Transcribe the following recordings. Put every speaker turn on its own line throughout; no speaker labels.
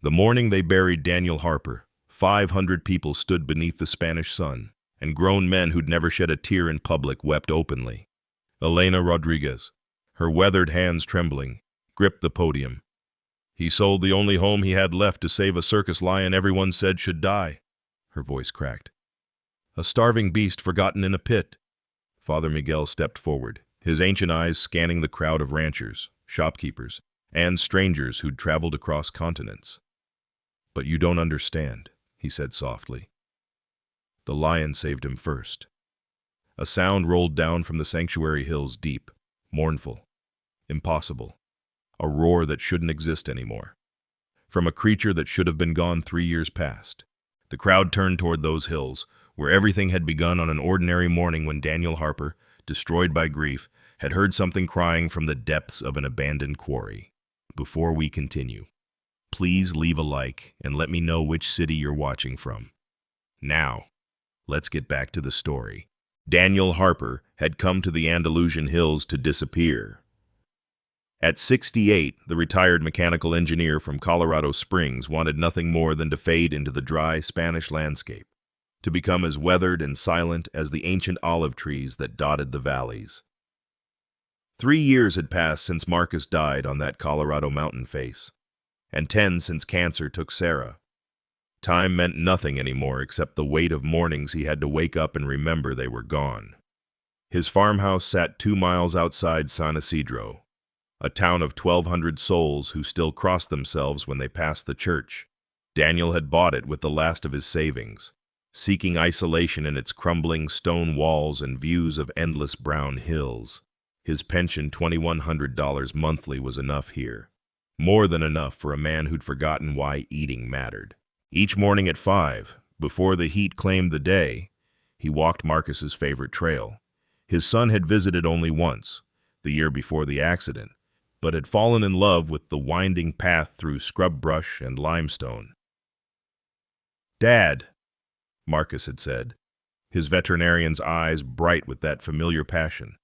The morning they buried Daniel Harper, 500 people stood beneath the Spanish sun, and grown men who'd never shed a tear in public wept openly. Elena Rodriguez, her weathered hands trembling, gripped the podium. He sold the only home he had left to save a circus lion everyone said should die. Her voice cracked. A starving beast forgotten in a pit. Father Miguel stepped forward, his ancient eyes scanning the crowd of ranchers, shopkeepers, and strangers who'd traveled across continents. "But you don't understand," he said softly. "The lion saved him first." A sound rolled down from the sanctuary hills, deep, mournful, impossible. A roar that shouldn't exist anymore. From a creature that should have been gone 3 years past. The crowd turned toward those hills, where everything had begun on an ordinary morning when Daniel Harper, destroyed by grief, had heard something crying from the depths of an abandoned quarry. Before we continue, please leave a like and let me know which city you're watching from. Now, let's get back to the story. Daniel Harper had come to the Andalusian hills to disappear. At 68, the retired mechanical engineer from Colorado Springs wanted nothing more than to fade into the dry Spanish landscape, to become as weathered and silent as the ancient olive trees that dotted the valleys. 3 years had passed since Marcus died on that Colorado mountain face, and 10 since cancer took Sarah. Time meant nothing anymore except the weight of mornings he had to wake up and remember they were gone. His farmhouse sat 2 miles outside San Isidro, a town of 1,200 souls who still crossed themselves when they passed the church. Daniel had bought it with the last of his savings, seeking isolation in its crumbling stone walls and views of endless brown hills. His pension, $2,100 monthly, was enough here. More than enough for a man who'd forgotten why eating mattered. Each morning at 5, before the heat claimed the day, he walked Marcus's favorite trail. His son had visited only once, the year before the accident, but had fallen in love with the winding path through scrub brush and limestone. "Dad," Marcus had said, his veterinarian's eyes bright with that familiar passion.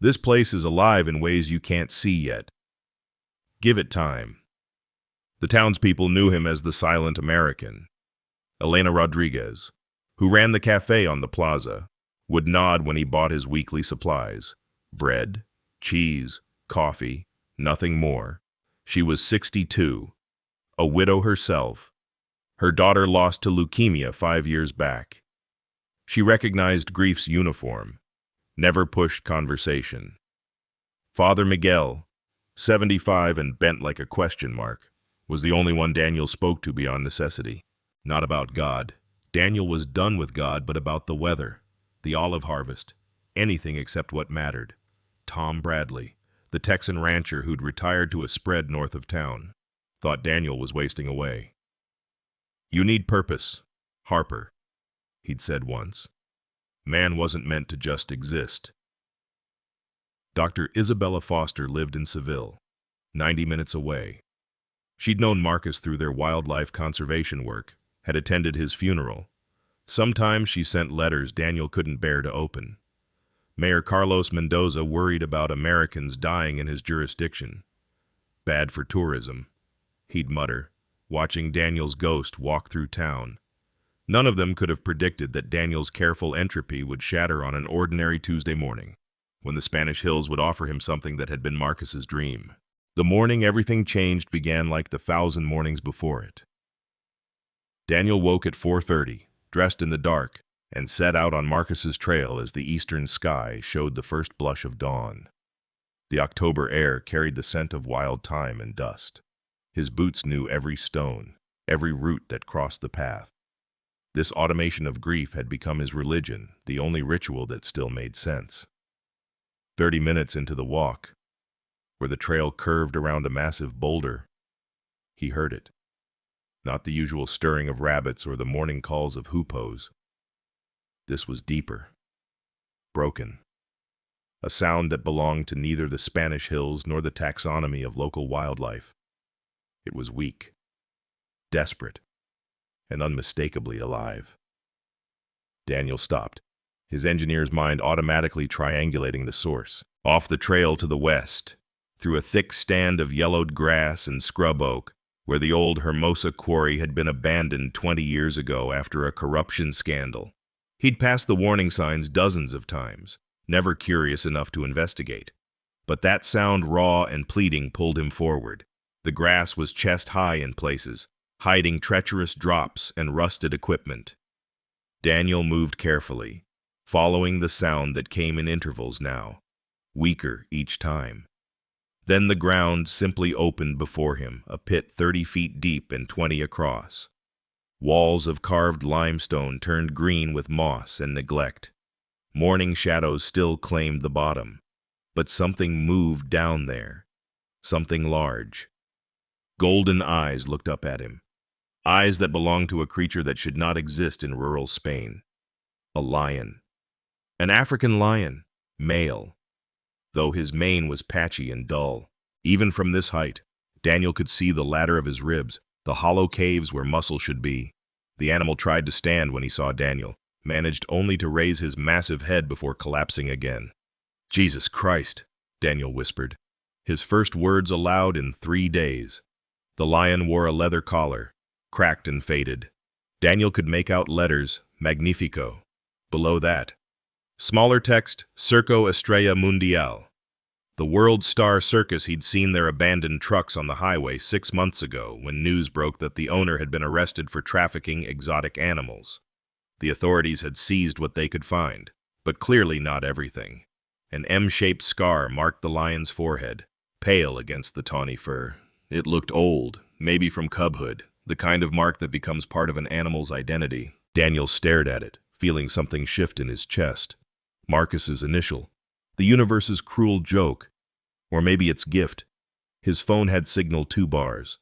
"This place is alive in ways you can't see yet. Give it time." The townspeople knew him as the silent American. Elena Rodriguez, who ran the cafe on the plaza, would nod when he bought his weekly supplies. Bread, cheese, coffee, nothing more. She was 62, a widow herself. Her daughter lost to leukemia 5 years back. She recognized grief's uniform, never pushed conversation. Father Miguel, 75 and bent like a question mark, was the only one Daniel spoke to beyond necessity. Not about God. Daniel was done with God, but about the weather, the olive harvest, anything except what mattered. Tom Bradley, the Texan rancher who'd retired to a spread north of town, thought Daniel was wasting away. "You need purpose, Harper," he'd said once. "Man wasn't meant to just exist." Dr. Isabella Foster lived in Seville, 90 minutes away. She'd known Marcus through their wildlife conservation work, had attended his funeral. Sometimes she sent letters Daniel couldn't bear to open. Mayor Carlos Mendoza worried about Americans dying in his jurisdiction. "Bad for tourism," he'd mutter, watching Daniel's ghost walk through town. None of them could have predicted that Daniel's careful entropy would shatter on an ordinary Tuesday morning, when the Spanish hills would offer him something that had been Marcus's dream. The morning everything changed began like the 1,000 mornings before it. Daniel woke at 4:30, dressed in the dark, and set out on Marcus's trail as the eastern sky showed the first blush of dawn. The October air carried the scent of wild thyme and dust. His boots knew every stone, every root that crossed the path. This automation of grief had become his religion, the only ritual that still made sense. 30 minutes into the walk, where the trail curved around a massive boulder, he heard it. Not the usual stirring of rabbits or the morning calls of hoopos. This was deeper, broken. A sound that belonged to neither the Spanish hills nor the taxonomy of local wildlife. It was weak, desperate, and unmistakably alive. Daniel stopped, his engineer's mind automatically triangulating the source. Off the trail to the west, through a thick stand of yellowed grass and scrub oak, where the old Hermosa quarry had been abandoned 20 years ago after a corruption scandal. He'd passed the warning signs dozens of times, never curious enough to investigate. But that sound, raw and pleading, pulled him forward. The grass was chest-high in places, hiding treacherous drops and rusted equipment. Daniel moved carefully, following the sound that came in intervals now, weaker each time. Then the ground simply opened before him, a pit 30 feet deep and 20 across. Walls of carved limestone turned green with moss and neglect. Morning shadows still claimed the bottom. But something moved down there. Something large. Golden eyes looked up at him. Eyes that belonged to a creature that should not exist in rural Spain. A lion. An African lion, male. Though his mane was patchy and dull. Even from this height, Daniel could see the ladder of his ribs, the hollow caves where muscle should be. The animal tried to stand when he saw Daniel, managed only to raise his massive head before collapsing again. "Jesus Christ," Daniel whispered, his first words aloud in 3 days. The lion wore a leather collar, cracked and faded. Daniel could make out letters, Magnifico. Below that, smaller text, Circo Estrella Mundial. The World Star Circus. He'd seen their abandoned trucks on the highway 6 months ago when news broke that the owner had been arrested for trafficking exotic animals. The authorities had seized what they could find, but clearly not everything. An M-shaped scar marked the lion's forehead, pale against the tawny fur. It looked old, maybe from cubhood, the kind of mark that becomes part of an animal's identity. Daniel stared at it, feeling something shift in his chest. Marcus's initial. The universe's cruel joke. Or maybe its gift. His phone had signaled 2 bars.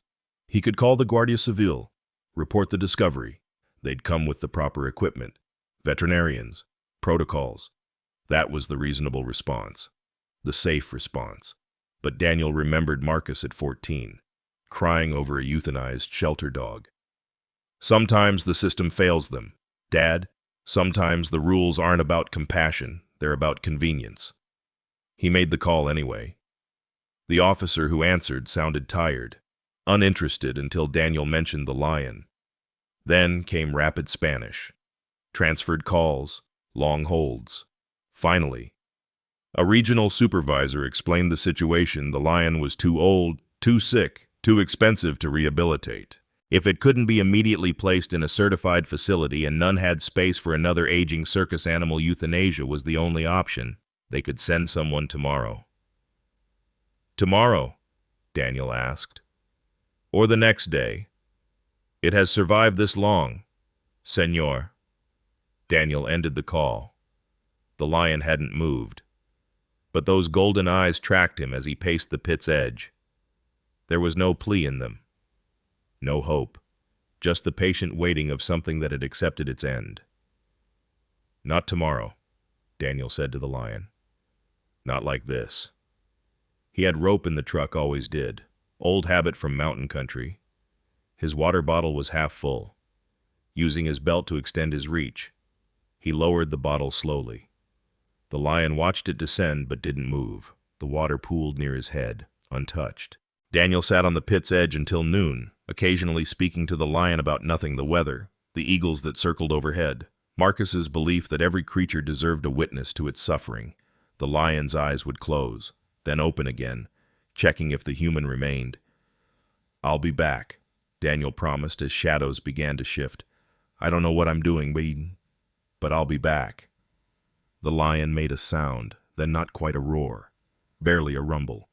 He could call the Guardia Civil, report the discovery. They'd come with the proper equipment. Veterinarians. Protocols. That was the reasonable response. The safe response. But Daniel remembered Marcus at 14, crying over a euthanized shelter dog. Sometimes the system fails them. Dad, sometimes the rules aren't about compassion, they're about convenience. He made the call anyway. The officer who answered sounded tired, uninterested until Daniel mentioned the lion. Then came rapid Spanish. Transferred calls, long holds. Finally, a regional supervisor explained the situation. The lion was too old, too sick, too expensive to rehabilitate. If it couldn't be immediately placed in a certified facility and none had space for another aging circus animal, euthanasia was the only option. They could send someone tomorrow. Tomorrow? Daniel asked. Or the next day? It has survived this long, senor. Daniel ended the call. The lion hadn't moved, but those golden eyes tracked him as he paced the pit's edge. There was no plea in them. No hope, just the patient waiting of something that had accepted its end. Not tomorrow, Daniel said to the lion. Not like this. He had rope in the truck, always did. Old habit from mountain country. His water bottle was half full. Using his belt to extend his reach, he lowered the bottle slowly. The lion watched it descend but didn't move. The water pooled near his head, untouched. Daniel sat on the pit's edge until noon, occasionally speaking to the lion about nothing, the weather, the eagles that circled overhead, Marcus's belief that every creature deserved a witness to its suffering. The lion's eyes would close, then open again, checking if the human remained. I'll be back, Daniel promised as shadows began to shift. I don't know what I'm doing, but I'll be back. The lion made a sound, then not quite a roar, barely a rumble.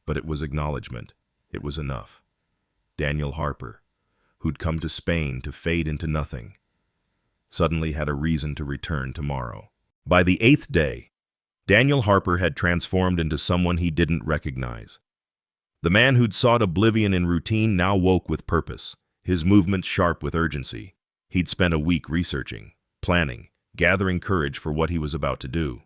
But it was acknowledgement. It was enough. Daniel Harper, who'd come to Spain to fade into nothing, suddenly had a reason to return tomorrow. By the 8th day, Daniel Harper had transformed into someone he didn't recognize. The man who'd sought oblivion in routine now woke with purpose, his movements sharp with urgency. He'd spent a week researching, planning, gathering courage for what he was about to do.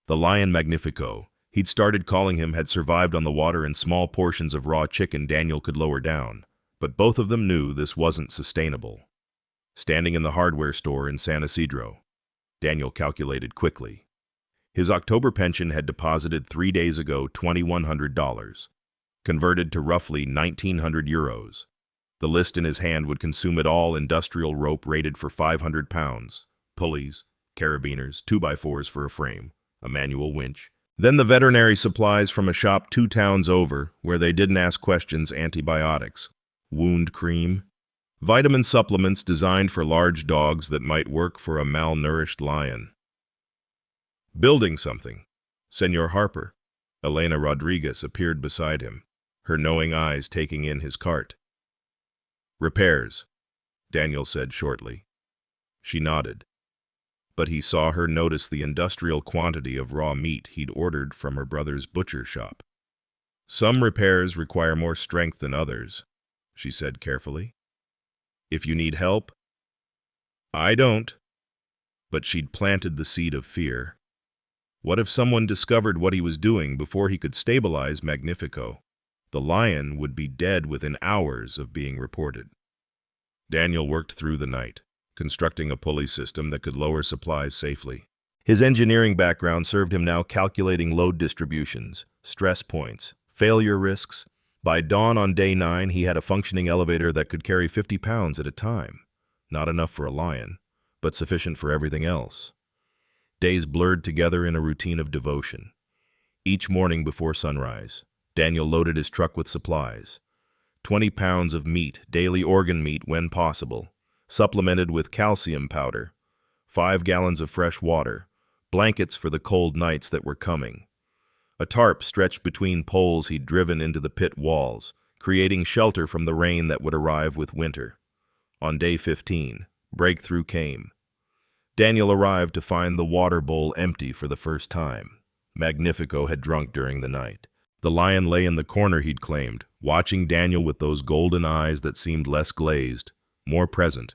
The lion Magnifico, he'd started calling him, had survived on the water and small portions of raw chicken Daniel could lower down, but both of them knew this wasn't sustainable. Standing in the hardware store in San Isidro, Daniel calculated quickly. His October pension had deposited 3 days ago $2,100. converted to roughly 1,900 euros. The list in his hand would consume it all: industrial rope rated for 500 pounds, pulleys, carabiners, 2x4s for a frame, a manual winch. Then the veterinary supplies from a shop 2 towns over, where they didn't ask questions: antibiotics, wound cream, vitamin supplements designed for large dogs that might work for a malnourished lion. Building something. Senor Harper. Elena Rodriguez appeared beside him, her knowing eyes taking in his cart. Repairs, Daniel said shortly. She nodded, but he saw her notice the industrial quantity of raw meat he'd ordered from her brother's butcher shop. Some repairs require more strength than others, she said carefully. If you need help, I don't. But she'd planted the seed of fear. What if someone discovered what he was doing before he could stabilize Magnifico? The lion would be dead within hours of being reported. Daniel worked through the night, constructing a pulley system that could lower supplies safely. His engineering background served him now, calculating load distributions, stress points, failure risks. By dawn on day 9, he had a functioning elevator that could carry 50 pounds at a time. Not enough for a lion, but sufficient for everything else. Days blurred together in a routine of devotion. Each morning before sunrise, Daniel loaded his truck with supplies. 20 pounds of meat, daily organ meat when possible, supplemented with calcium powder, 5 gallons of fresh water, blankets for the cold nights that were coming. A tarp stretched between poles he'd driven into the pit walls, creating shelter from the rain that would arrive with winter. On day 15, breakthrough came. Daniel arrived to find the water bowl empty for the first time. Magnifico had drunk during the night. The lion lay in the corner he'd claimed, watching Daniel with those golden eyes that seemed less glazed, more present.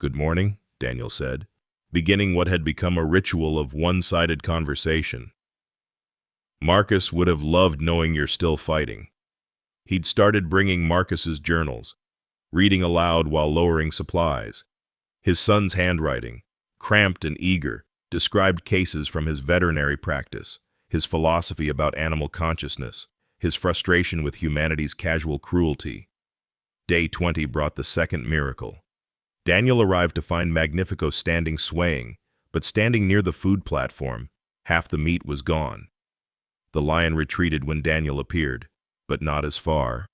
"Good morning," Daniel said, beginning what had become a ritual of one-sided conversation. "Marcus would have loved knowing you're still fighting." He'd started bringing Marcus's journals, reading aloud while lowering supplies. His son's handwriting, cramped and eager, described cases from his veterinary practice, his philosophy about animal consciousness, his frustration with humanity's casual cruelty. Day 20 brought the second miracle. Daniel arrived to find Magnifico standing swaying, but standing near the food platform. Half the meat was gone. The lion retreated when Daniel appeared, but not as far.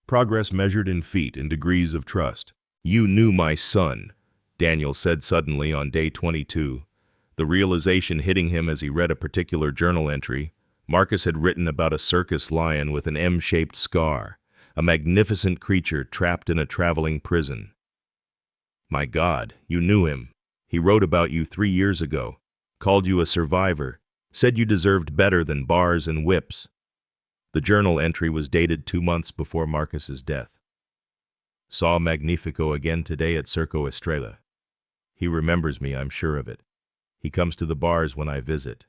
Progress measured in feet and degrees of trust. "You knew my son," Daniel said suddenly on day 22, the realization hitting him as he read a particular journal entry. Marcus had written about a circus lion with an M-shaped scar, a magnificent creature trapped in a traveling prison. "My God, you knew him. He wrote about you 3 years ago, called you a survivor, said you deserved better than bars and whips." The journal entry was dated 2 months before Marcus's death. "Saw Magnifico again today at Circo Estrella. He remembers me, I'm sure of it. He comes to the bars when I visit.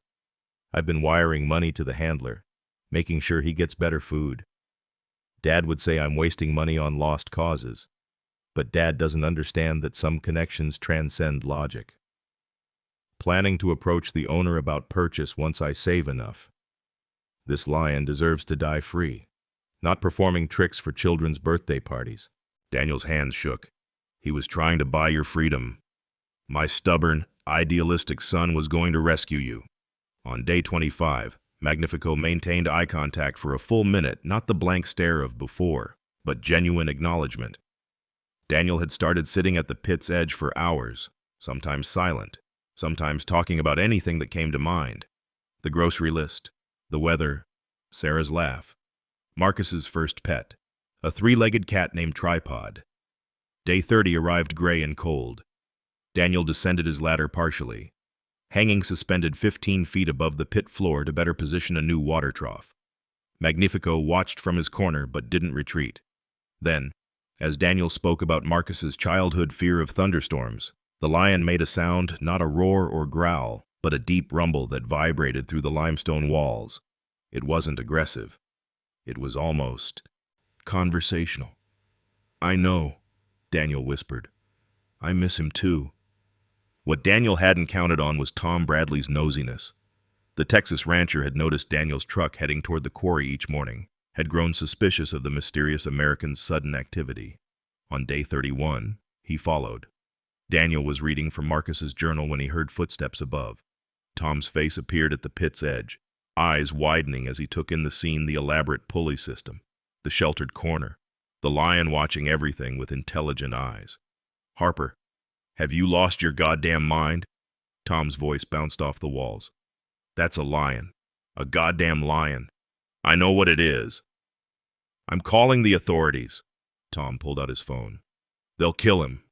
I've been wiring money to the handler, making sure he gets better food. Dad would say I'm wasting money on lost causes, but Dad doesn't understand that some connections transcend logic. Planning to approach the owner about purchase once I save enough. This lion deserves to die free, not performing tricks for children's birthday parties." Daniel's hands shook. "He was trying to buy your freedom. My stubborn, idealistic son was going to rescue you." On day 25, Magnifico maintained eye contact for a full minute, not the blank stare of before, but genuine acknowledgement. Daniel had started sitting at the pit's edge for hours, sometimes silent, sometimes talking about anything that came to mind. The grocery list, the weather, Sarah's laugh, Marcus's first pet, a 3-legged cat named Tripod. Day 30 arrived gray and cold. Daniel descended his ladder partially, hanging suspended 15 feet above the pit floor to better position a new water trough. Magnifico watched from his corner but didn't retreat. Then, as Daniel spoke about Marcus's childhood fear of thunderstorms, the lion made a sound, not a roar or growl, but a deep rumble that vibrated through the limestone walls. It wasn't aggressive. It was almost conversational. "I know," Daniel whispered. "I miss him too." What Daniel hadn't counted on was Tom Bradley's nosiness. The Texas rancher had noticed Daniel's truck heading toward the quarry each morning. had grown suspicious of the mysterious American's sudden activity. On day 31, he followed. Daniel was reading from Marcus's journal when he heard footsteps above. Tom's face appeared at the pit's edge, eyes widening as he took in the scene, the elaborate pulley system, the sheltered corner, the lion watching everything with intelligent eyes. "Harper, have you lost your goddamn mind?" Tom's voice bounced off the walls. "That's a lion. A goddamn lion. I know what it is. I'm calling the authorities." Tom pulled out his phone. "They'll kill him."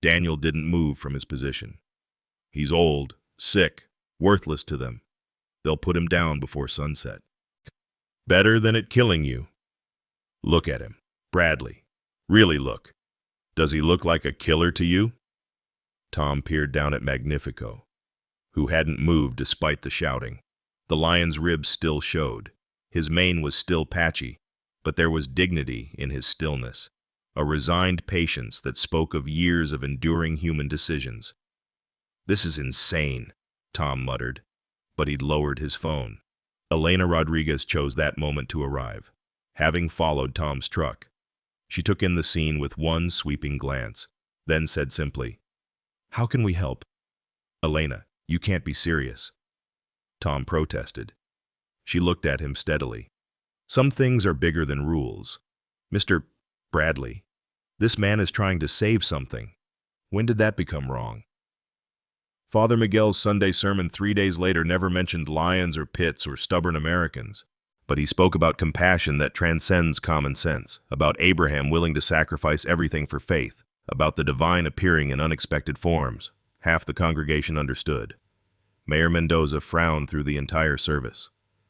Daniel didn't move from his position. "He's old, sick, worthless to them. They'll put him down before sunset. Better than it killing you. Look at him, Bradley. Really look. Does he look like a killer to you?" Tom peered down at Magnifico, who hadn't moved despite the shouting. The lion's ribs still showed. His mane was still patchy, but there was dignity in his stillness, a resigned patience that spoke of years of enduring human decisions. "This is insane," Tom muttered, but he'd lowered his phone. Elena Rodriguez chose that moment to arrive, having followed Tom's truck. She took in the scene with one sweeping glance, then said simply, "How can we help?" "Elena, you can't be serious." Tom protested. She looked at him steadily. "Some things are bigger than rules. Mr. Bradley, this man is trying to save something. When did that become wrong?" Father Miguel's Sunday sermon 3 days later never mentioned lions or pits or stubborn Americans, but he spoke about compassion that transcends common sense, about Abraham willing to sacrifice everything for faith, about the divine appearing in unexpected forms. Half the congregation understood. Mayor Mendoza frowned through the entire service.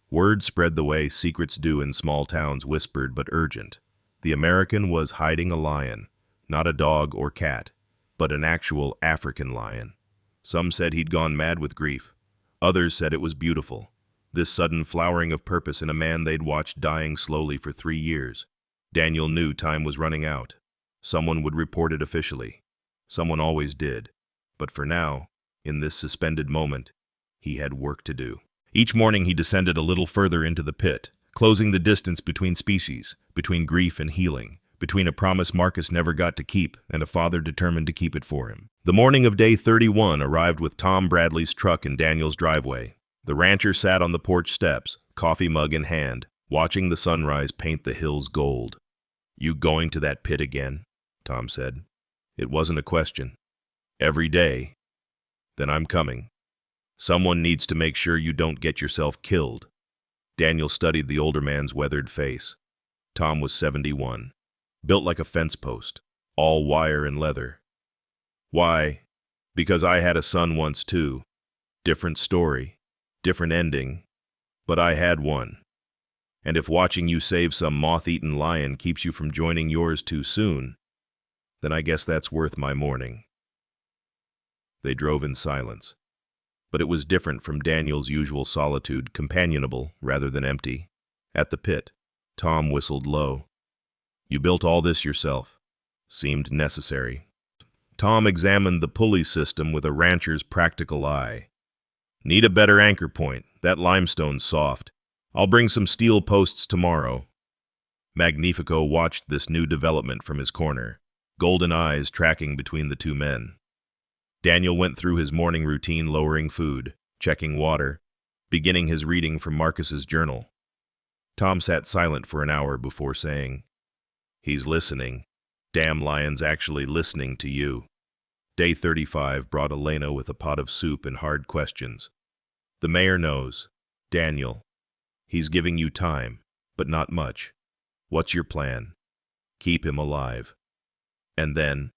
Word spread the way secrets do in small towns, whispered but urgent. The American was hiding a lion, not a dog or cat, but an actual African lion. Some said he'd gone mad with grief. Others said it was beautiful, this sudden flowering of purpose in a man they'd watched dying slowly for 3 years. Daniel knew time was running out. Someone would report it officially. Someone always did. But for now, in this suspended moment, he had work to do. Each morning he descended a little further into the pit, closing the distance between species, between grief and healing, between a promise Marcus never got to keep and a father determined to keep it for him. The morning of day 31 arrived with Tom Bradley's truck in Daniel's driveway. The rancher sat on the porch steps, coffee mug in hand, watching the sunrise paint the hills gold. "You going to that pit again?" Tom said. It wasn't a question. "Every day." "Then I'm coming. Someone needs to make sure you don't get yourself killed." Daniel studied the older man's weathered face. Tom was 71, built like a fence post, all wire and leather. "Why? Because I had a son once too. Different story, different ending, but I had one. And if watching you save some moth-eaten lion keeps you from joining yours too soon, then I guess that's worth my mourning." They drove in silence. But it was different from Daniel's usual solitude, companionable rather than empty. At the pit, Tom whistled low. "You built all this yourself. Seemed necessary." Tom examined the pulley system with a rancher's practical eye. "Need a better anchor point. That limestone's soft. I'll bring some steel posts tomorrow." Magnifico watched this new development from his corner, golden eyes tracking between the two men. Daniel went through his morning routine, lowering food, checking water, beginning his reading from Marcus's journal. Tom sat silent for an hour before saying, "He's listening. Damn lion's actually listening to you." Day 35 brought Elena with a pot of soup and hard questions. "The mayor knows. Daniel. He's giving you time, but not much. What's your plan?" "Keep him alive." "And then?"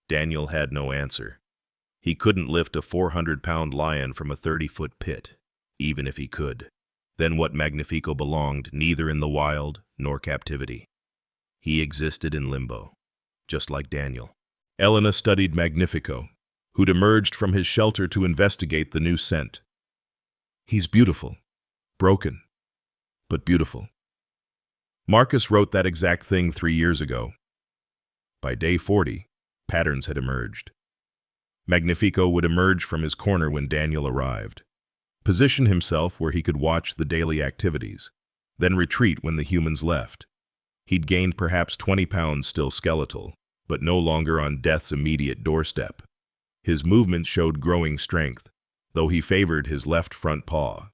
Daniel had no answer. He couldn't lift a 400-pound lion from a 30-foot pit, even if he could. Then what Magnifico belonged neither in the wild nor captivity. He existed in limbo, just like Daniel. Elena studied Magnifico, who'd emerged from his shelter to investigate the new scent. "He's beautiful. Broken, but beautiful." Marcus wrote that exact thing 3 years ago. By day 40, patterns had emerged. Magnifico would emerge from his corner when Daniel arrived, position himself where he could watch the daily activities, then retreat when the humans left. He'd gained perhaps 20 pounds still skeletal, but no longer on death's immediate doorstep. His movements showed growing strength, though he favored his left front paw.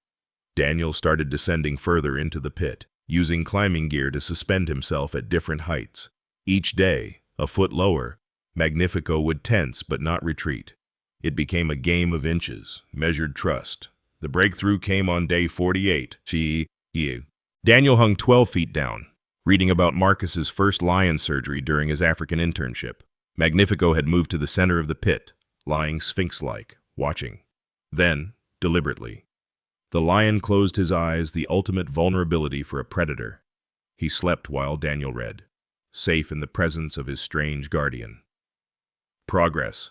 Daniel started descending further into the pit, using climbing gear to suspend himself at different heights. Each day, a foot lower, Magnifico would tense but not retreat. It became a game of inches, measured trust. The breakthrough came on day 48. Daniel hung 12 feet down, reading about Marcus's first lion surgery during his African internship. Magnifico had moved to the center of the pit, lying sphinx-like, watching. Then, deliberately, the lion closed his eyes, the ultimate vulnerability for a predator. He slept while Daniel read, safe in the presence of his strange guardian. "Progress,"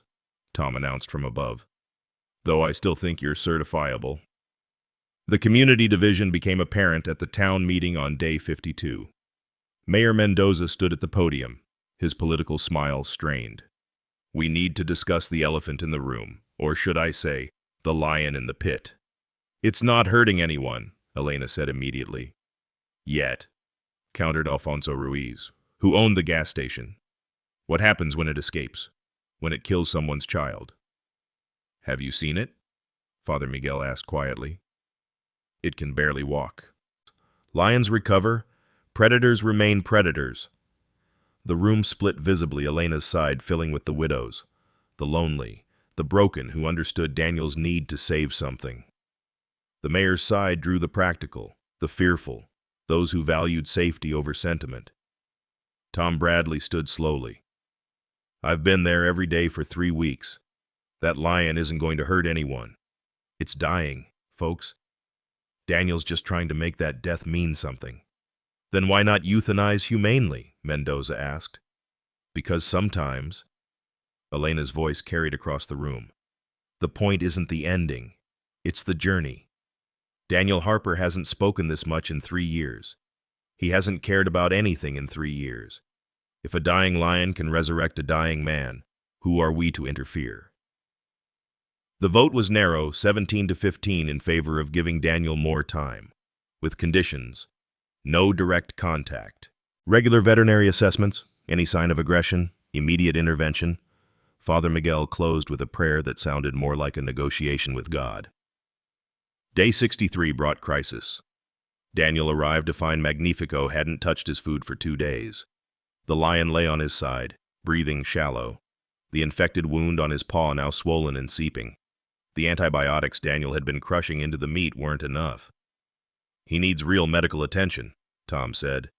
Tom announced from above, "though I still think you're certifiable." The community division became apparent at the town meeting on day 52. Mayor Mendoza stood at the podium, his political smile strained. "We need to discuss the elephant in the room, or should I say, the lion in the pit." "It's not hurting anyone," Elena said immediately. "Yet," countered Alfonso Ruiz, who owned the gas station. "What happens when it escapes? When it kills someone's child?" "Have you seen it?" Father Miguel asked quietly. "It can barely walk. Lions recover, predators remain predators." The room split visibly, Elena's side filling with the widows, the lonely, the broken who understood Daniel's need to save something. The mayor's side drew the practical, the fearful, those who valued safety over sentiment. Tom Bradley stood slowly. "I've been there every day for 3 weeks. That lion isn't going to hurt anyone. It's dying, folks. Daniel's just trying to make that death mean something." "Then why not euthanize humanely?" Mendoza asked. "Because sometimes," Elena's voice carried across the room, "the point isn't the ending, it's the journey. Daniel Harper hasn't spoken this much in 3 years. He hasn't cared about anything in 3 years. If a dying lion can resurrect a dying man, who are we to interfere?" The vote was narrow, 17 to 15 in favor of giving Daniel more time, with conditions: no direct contact, regular veterinary assessments, any sign of aggression, immediate intervention. Father Miguel closed with a prayer that sounded more like a negotiation with God. Day 63 brought crisis. Daniel arrived to find Magnifico hadn't touched his food for 2 days. The lion lay on his side, breathing shallow, the infected wound on his paw now swollen and seeping. The antibiotics Daniel had been crushing into the meat weren't enough. "He needs real medical attention," Tom said.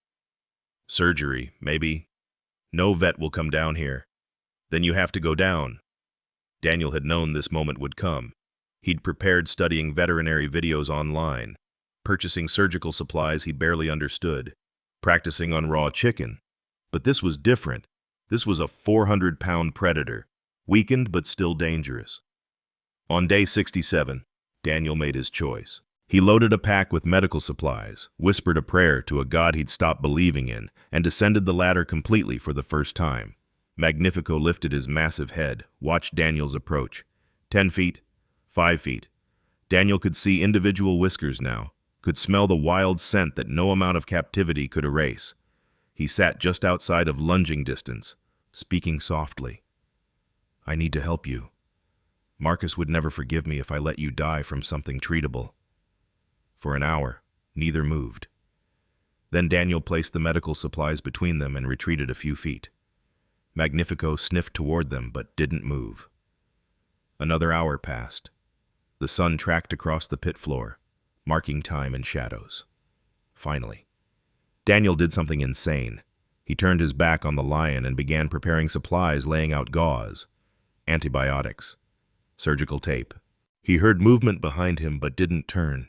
"Surgery, maybe. No vet will come down here. Then you have to go down." Daniel had known this moment would come. He'd prepared studying veterinary videos online, purchasing surgical supplies he barely understood, practicing on raw chicken. But this was different. This was a 400-pound predator, weakened but still dangerous. On day 67, Daniel made his choice. He loaded a pack with medical supplies, whispered a prayer to a God he'd stopped believing in, and descended the ladder completely for the first time. Magnifico lifted his massive head, watched Daniel's approach. 10 feet, 5 feet. Daniel could see individual whiskers now, could smell the wild scent that no amount of captivity could erase. He sat just outside of lunging distance, speaking softly. "I need to help you. Marcus would never forgive me if I let you die from something treatable." For an hour, neither moved. Then Daniel placed the medical supplies between them and retreated a few feet. Magnifico sniffed toward them but didn't move. Another hour passed. The sun tracked across the pit floor, marking time and shadows. Finally, Daniel did something insane. He turned his back on the lion and began preparing supplies, laying out gauze, antibiotics, surgical tape. He heard movement behind him but didn't turn.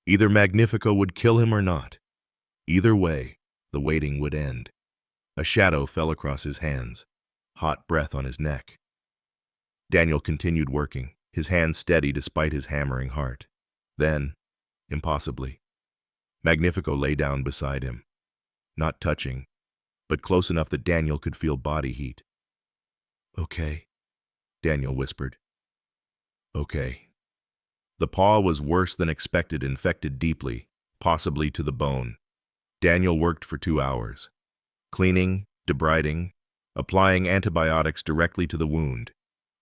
Either Magnifico would kill him or not. Either way, the waiting would end. A shadow fell across his hands, hot breath on his neck. Daniel continued working, his hands steady despite his hammering heart. Then, impossibly, Magnifico lay down beside him, not touching, but close enough that Daniel could feel body heat. "Okay," Daniel whispered. "Okay." The paw was worse than expected, infected deeply, possibly to the bone. Daniel worked for 2 hours, cleaning, debriding, applying antibiotics directly to the wound.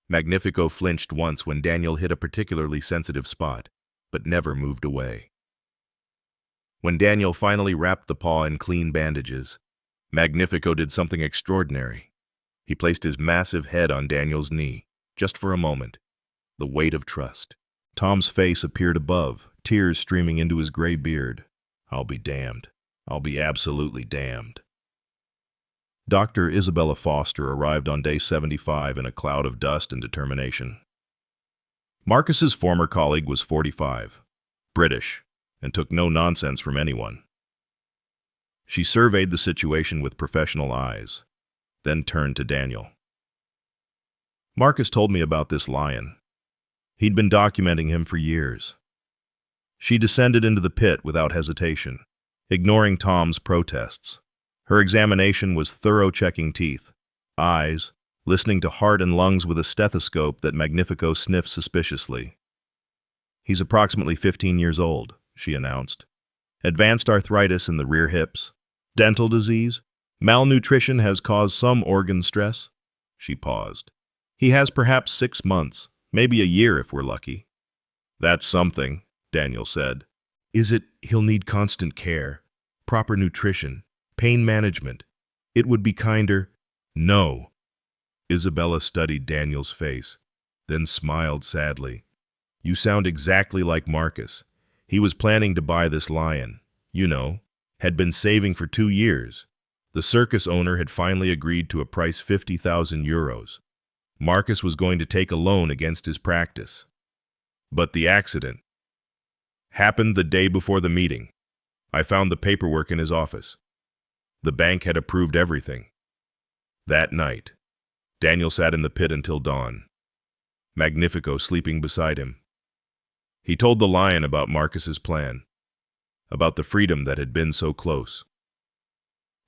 Magnifico flinched once when Daniel hit a particularly sensitive spot, but never moved away. When Daniel finally wrapped the paw in clean bandages, Magnifico did something extraordinary. He placed his massive head on Daniel's knee, just for a moment, the weight of trust. Tom's face appeared above, tears streaming into his gray beard. I'll be damned. I'll be absolutely damned. Dr. Isabella Foster arrived on day 75 in a cloud of dust and determination. Marcus's former colleague was 45, British, and took no nonsense from anyone. She surveyed the situation with professional eyes, then turned to Daniel. Marcus told me about this lion. He'd been documenting him for years. She descended into the pit without hesitation, ignoring Tom's protests. Her examination was thorough, checking teeth, eyes, listening to heart and lungs with a stethoscope that Magnifico sniffed suspiciously. He's approximately 15 years old, she announced. Advanced arthritis in the rear hips, dental disease, malnutrition has caused some organ stress. She paused. He has perhaps 6 months, maybe a year if we're lucky. That's something, Daniel said. Is it he'll need constant care, proper nutrition, pain management? It would be kinder. No. Isabella studied Daniel's face, then smiled sadly. You sound exactly like Marcus. He was planning to buy this lion, had been saving for 2 years. The circus owner had finally agreed to a price 50,000 euros. Marcus was going to take a loan against his practice. But the accident happened the day before the meeting. I found the paperwork in his office. The bank had approved everything. That night, Daniel sat in the pit until dawn, Magnifico sleeping beside him. He told the lion about Marcus's plan, about the freedom that had been so close.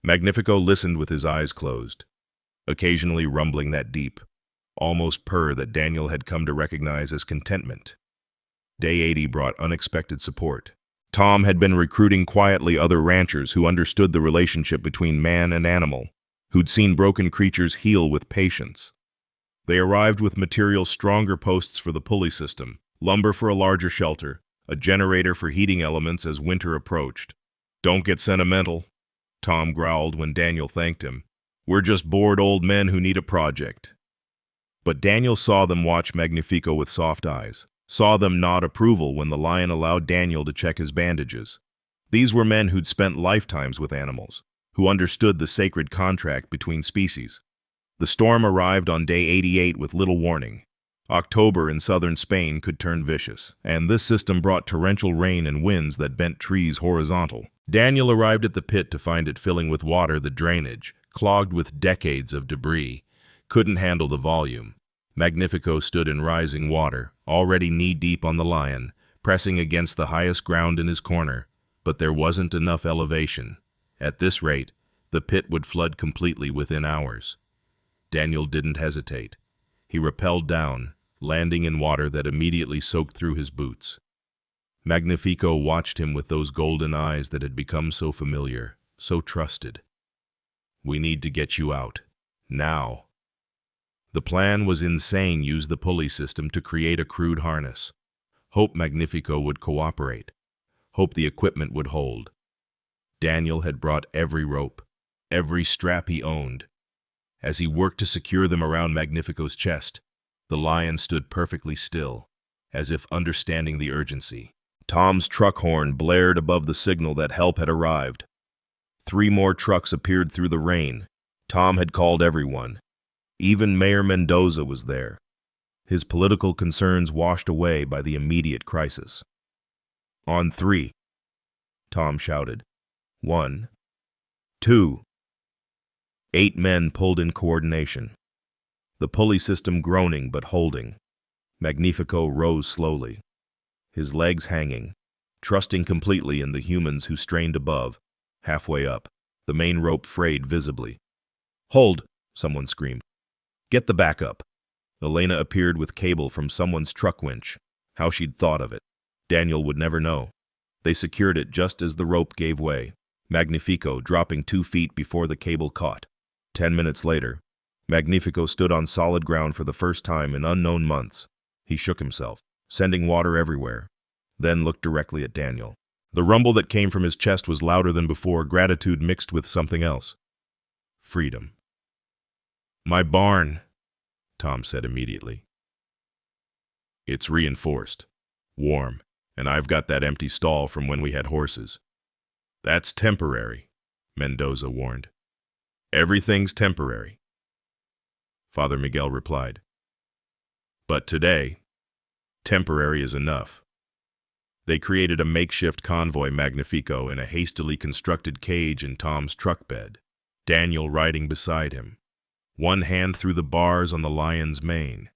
Magnifico listened with his eyes closed, occasionally rumbling that deep, almost purr that Daniel had come to recognize as contentment. Day 80 brought unexpected support. Tom had been recruiting quietly other ranchers who understood the relationship between man and animal, who'd seen broken creatures heal with patience. They arrived with materials, stronger posts for the pulley system, lumber for a larger shelter, a generator for heating elements as winter approached. Don't get sentimental, Tom growled when Daniel thanked him. We're just bored old men who need a project. But Daniel saw them watch Magnifico with soft eyes, saw them nod approval when the lion allowed Daniel to check his bandages. These were men who'd spent lifetimes with animals, who understood the sacred contract between species. The storm arrived on day 88 with little warning. October in southern Spain could turn vicious, and this system brought torrential rain and winds that bent trees horizontal. Daniel arrived at the pit to find it filling with water. The drainage, clogged with decades of debris, couldn't handle the volume. Magnifico stood in rising water, already knee-deep on the lion, pressing against the highest ground in his corner, but there wasn't enough elevation. At this rate, the pit would flood completely within hours. Daniel didn't hesitate. He rappelled down, landing in water that immediately soaked through his boots. Magnifico watched him with those golden eyes that had become so familiar, so trusted. We need to get you out. Now. The plan was insane. Use the pulley system to create a crude harness. Hope Magnifico would cooperate. Hope the equipment would hold. Daniel had brought every rope, every strap he owned. As he worked to secure them around Magnifico's chest, the lion stood perfectly still, as if understanding the urgency. Tom's truck horn blared above the signal that help had arrived. 3 more trucks appeared through the rain. Tom had called everyone. Even Mayor Mendoza was there, his political concerns washed away by the immediate crisis. On 3, Tom shouted. 1, 2. 8 men pulled in coordination, the pulley system groaning but holding. Magnifico rose slowly, his legs hanging, trusting completely in the humans who strained above. Halfway up, the main rope frayed visibly. Hold, someone screamed. Get the backup. Elena appeared with cable from someone's truck winch. How she'd thought of it, Daniel would never know. They secured it just as the rope gave way, Magnifico dropping 2 feet before the cable caught. 10 minutes later, Magnifico stood on solid ground for the first time in unknown months. He shook himself, sending water everywhere, then looked directly at Daniel. The rumble that came from his chest was louder than before, gratitude mixed with something else. Freedom. "My barn," Tom said immediately. "It's reinforced, warm, and I've got that empty stall from when we had horses." "That's temporary," Mendoza warned. "Everything's temporary," Father Miguel replied. "But today, temporary is enough." They created a makeshift convoy Magnifico in a hastily constructed cage in Tom's truck bed, Daniel riding beside him, one hand through the bars on the lion's mane.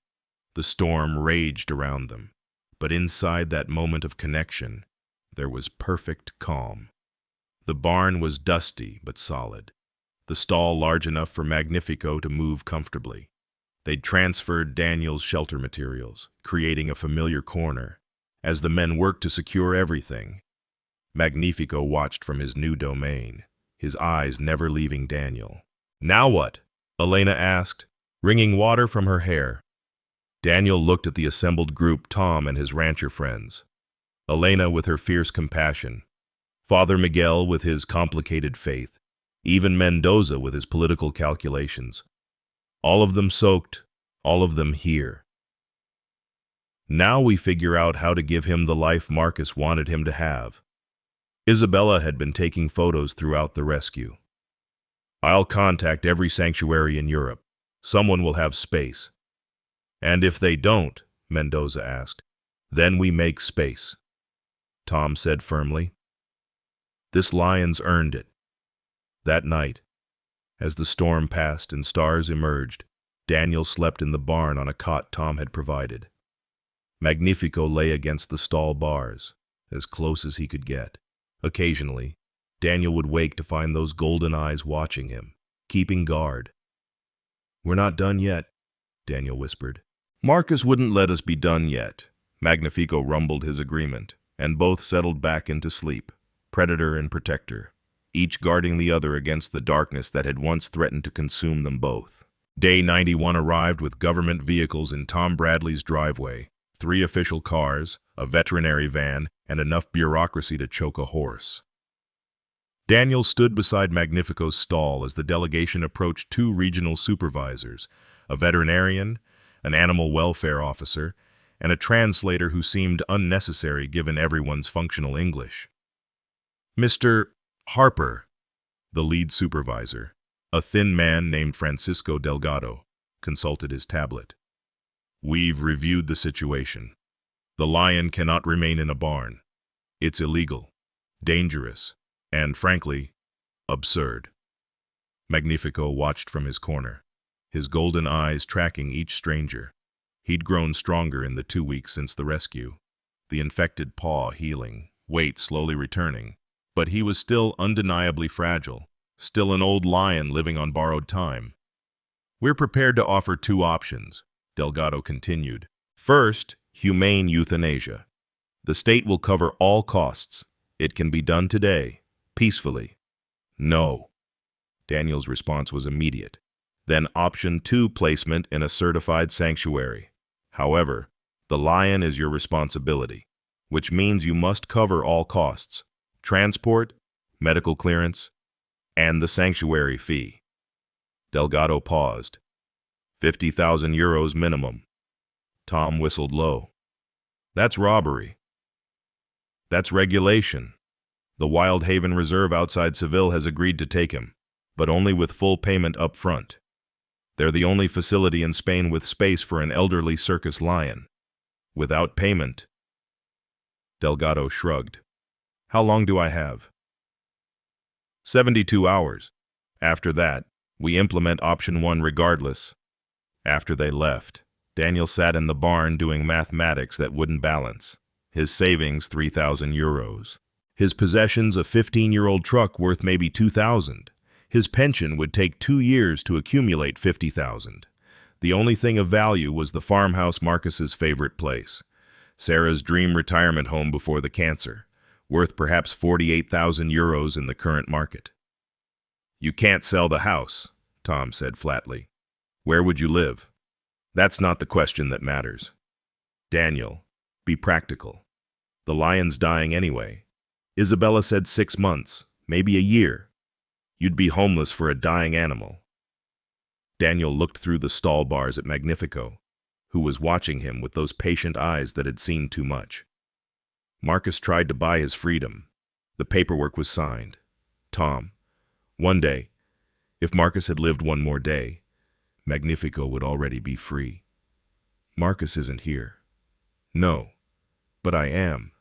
The storm raged around them, but inside that moment of connection, there was perfect calm. The barn was dusty but solid, the stall large enough for Magnifico to move comfortably. They'd transferred Daniel's shelter materials, creating a familiar corner. As the men worked to secure everything, Magnifico watched from his new domain, his eyes never leaving Daniel. "Now what?" Elena asked, wringing water from her hair. Daniel looked at the assembled group, Tom and his rancher friends. Elena with her fierce compassion, Father Miguel with his complicated faith, even Mendoza with his political calculations. All of them soaked, all of them here. "Now we figure out how to give him the life Marcus wanted him to have." Isabella had been taking photos throughout the rescue. "I'll contact every sanctuary in Europe. Someone will have space." "And if they don't," Mendoza asked, "then we make space," Tom said firmly. "This lion's earned it." That night, as the storm passed and stars emerged, Daniel slept in the barn on a cot Tom had provided. Magnifico lay against the stall bars, as close as he could get. Occasionally, Daniel would wake to find those golden eyes watching him, keeping guard. "We're not done yet," Daniel whispered. "Marcus wouldn't let us be done yet." Magnifico rumbled his agreement, and both settled back into sleep, predator and protector, each guarding the other against the darkness that had once threatened to consume them both. Day 91 arrived with government vehicles in Tom Bradley's driveway, 3 official cars, a veterinary van, and enough bureaucracy to choke a horse. Daniel stood beside Magnifico's stall as the delegation approached 2 regional supervisors, a veterinarian, an animal welfare officer, and a translator who seemed unnecessary given everyone's functional English. "Mr. Harper," the lead supervisor, a thin man named Francisco Delgado, consulted his tablet. "We've reviewed the situation. The lion cannot remain in a barn. It's illegal, dangerous, and, frankly, absurd." Magnifico watched from his corner, his golden eyes tracking each stranger. He'd grown stronger in the 2 weeks since the rescue, the infected paw healing, weight slowly returning, but he was still undeniably fragile, still an old lion living on borrowed time. "We're prepared to offer 2 options," Delgado continued. "First, humane euthanasia. The state will cover all costs. It can be done today, peacefully." "No." Daniel's response was immediate. Then option 2, placement in a certified sanctuary. However, the lion is your responsibility, which means you must cover all costs: transport, medical clearance, and the sanctuary fee. Delgado paused. 50,000 euros minimum. Tom whistled low. "That's robbery. That's regulation. The Wild Haven Reserve outside Seville has agreed to take him, but only with full payment up front. They're the only facility in Spain with space for an elderly circus lion. Without payment." Delgado shrugged. "How long do I have?" 72 hours. After that, we implement option 1 regardless." After they left, Daniel sat in the barn doing mathematics that wouldn't balance. His savings, 3,000 euros. His possessions, a 15-year-old truck worth maybe 2,000. His pension would take 2 years to accumulate 50,000. The only thing of value was the farmhouse Marcus's favorite place, Sarah's dream retirement home before the cancer, worth perhaps 48,000 euros in the current market. You can't sell the house, Tom said flatly. Where would you live? That's not the question that matters. Daniel, be practical. The lion's dying anyway. Isabella said 6 months, maybe a year. You'd be homeless for a dying animal. Daniel looked through the stall bars at Magnifico, who was watching him with those patient eyes that had seen too much. Marcus tried to buy his freedom. The paperwork was signed. Tom, one day, if Marcus had lived one more day, Magnifico would already be free. Marcus isn't here. No, but I am.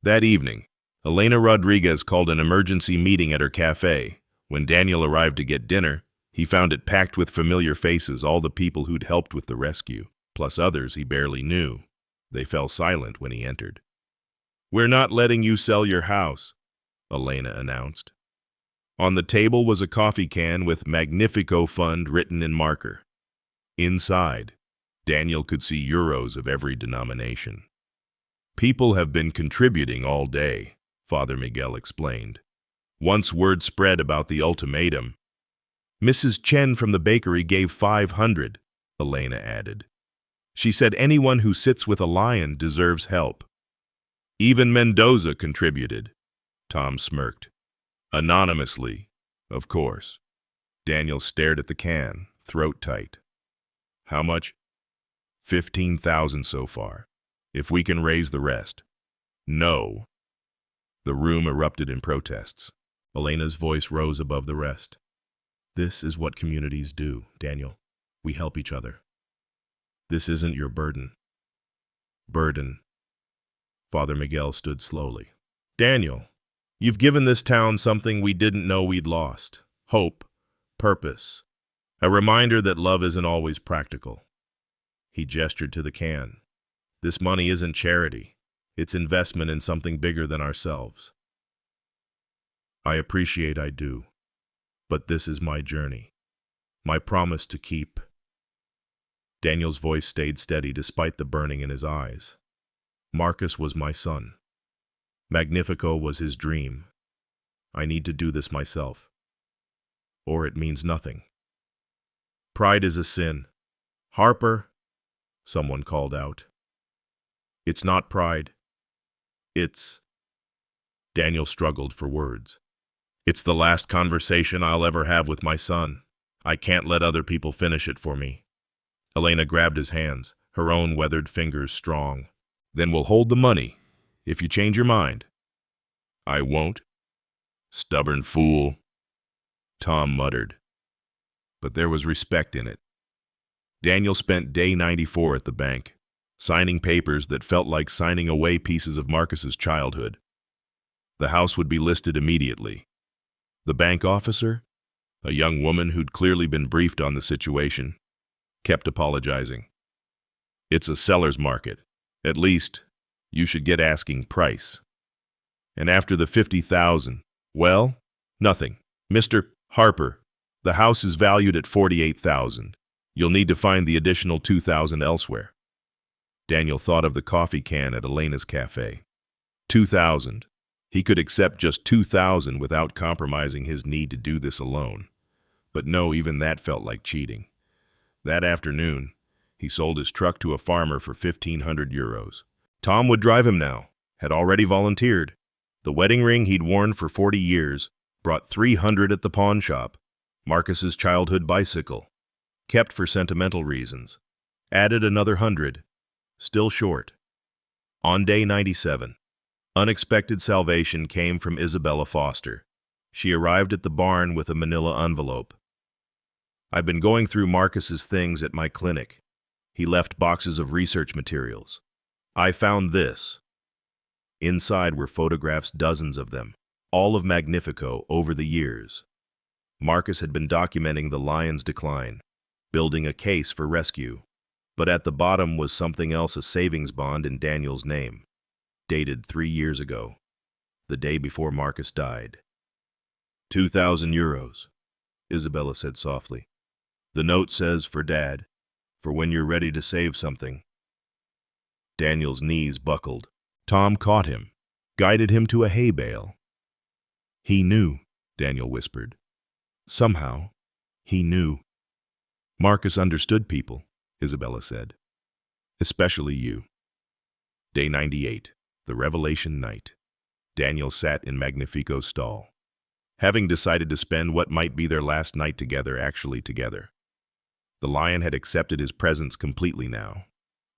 That evening, Elena Rodriguez called an emergency meeting at her cafe. When Daniel arrived to get dinner, he found it packed with familiar faces, all the people who'd helped with the rescue, plus others he barely knew. They fell silent when he entered. "We're not letting you sell your house," Elena announced. On the table was a coffee can with Magnifico Fund written in marker. Inside, Daniel could see euros of every denomination. "People have been contributing all day," Father Miguel explained. Once word spread about the ultimatum. "Mrs. Chen from the bakery gave 500, Elena added. "She said anyone who sits with a lion deserves help." "Even Mendoza contributed," Tom smirked. "Anonymously, of course." Daniel stared at the can, throat tight. "How much?" 15,000 so far. If we can raise the rest." "No." The room erupted in protests. Elena's voice rose above the rest. "This is what communities do, Daniel. We help each other. This isn't your burden." "Burden." Father Miguel stood slowly. "Daniel, you've given this town something we didn't know we'd lost. Hope, purpose, a reminder that love isn't always practical." He gestured to the can. "This money isn't charity. It's investment in something bigger than ourselves." "I appreciate I do. But this is my journey. My promise to keep." Daniel's voice stayed steady despite the burning in his eyes. "Marcus was my son. Magnifico was his dream. I need to do this myself. Or it means nothing." "Pride is a sin." "Harper," someone called out. "It's not pride. It's—" Daniel struggled for words. "It's the last conversation I'll ever have with my son. I can't let other people finish it for me." Elena grabbed his hands, her own weathered fingers strong. "Then we'll hold the money, if you change your mind." "I won't." "Stubborn fool," Tom muttered. But there was respect in it. Daniel spent day 94 at the bank, signing papers that felt like signing away pieces of Marcus's childhood. The house would be listed immediately. The bank officer, a young woman who'd clearly been briefed on the situation, kept apologizing. "It's a seller's market. At least, you should get asking price." And after the 50,000, well, nothing. "Mr. Harper, the house is valued at 48,000. You'll need to find the additional 2,000 elsewhere." Daniel thought of the coffee can at Elena's cafe. 2,000. He could accept just 2,000 without compromising his need to do this alone. But no, even that felt like cheating. That afternoon, he sold his truck to a farmer for 1,500 euros. Tom would drive him now, had already volunteered. The wedding ring he'd worn for 40 years, brought 300 at the pawn shop. Marcus's childhood bicycle, kept for sentimental reasons. Added another 100, still short. On day 97, unexpected salvation came from Isabella Foster. She arrived at the barn with a manila envelope. "I've been going through Marcus's things at my clinic. He left boxes of research materials. I found this." Inside were photographs, dozens of them, all of Magnifico over the years. Marcus had been documenting the lion's decline, building a case for rescue. But at the bottom was something else, a savings bond in Daniel's name, dated 3 years ago, the day before Marcus died. 2,000 euros, Isabella said softly. "The note says for Dad, for when you're ready to save something." Daniel's knees buckled. Tom caught him. guided him to a hay bale. He knew, Daniel whispered. Somehow, he knew. Marcus understood people, Isabella said. Especially you. Day 98, the Revelation Night. Daniel sat in Magnifico's stall, having decided to spend what might be their last night together actually together. The lion had accepted his presence completely now,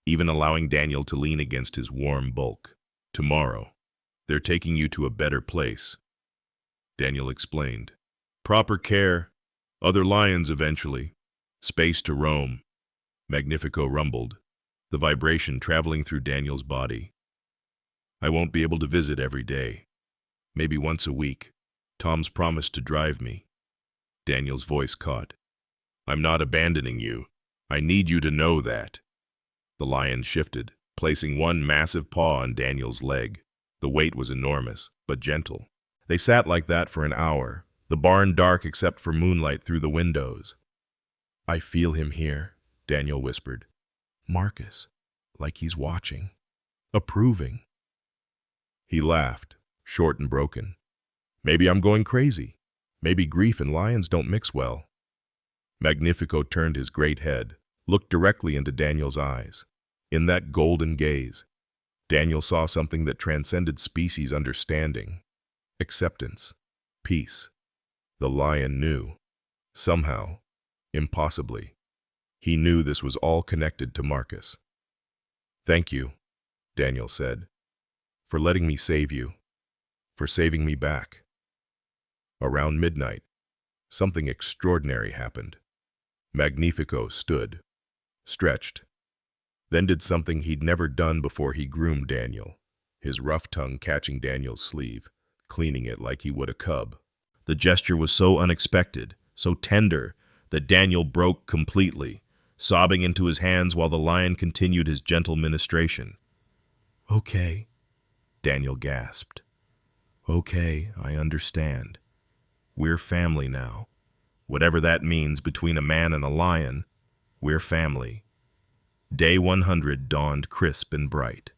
even allowing Daniel to lean against his warm bulk. Tomorrow, they're taking you to a better place, Daniel explained. Proper care, other lions eventually, space to roam, Magnifico rumbled, the vibration traveling through Daniel's body. I won't be able to visit every day. Maybe once a week. Tom's promised to drive me. Daniel's voice caught. I'm not abandoning you. I need you to know that. The lion shifted, placing one massive paw on Daniel's leg. The weight was enormous, but gentle. They sat like that for an hour, the barn dark except for moonlight through the windows. I feel him here, Daniel whispered. Marcus, like he's watching, approving. He laughed, short and broken. Maybe I'm going crazy. Maybe grief and lions don't mix well. Magnifico turned his great head, looked directly into Daniel's eyes. In that golden gaze, Daniel saw something that transcended species understanding. Acceptance. Peace. The lion knew. Somehow, impossibly, he knew this was all connected to Marcus. Thank you, Daniel said, for letting me save you, for saving me back. Around midnight, something extraordinary happened. Magnifico stood, stretched, then did something he'd never done before. He groomed Daniel, his rough tongue catching Daniel's sleeve, cleaning it like he would a cub. The gesture was so unexpected, so tender, that Daniel broke completely, sobbing into his hands while the lion continued his gentle ministration. Okay, Daniel gasped. Okay, I understand. We're family now. Whatever that means between a man and a lion, we're family. Day 100 dawned crisp and bright.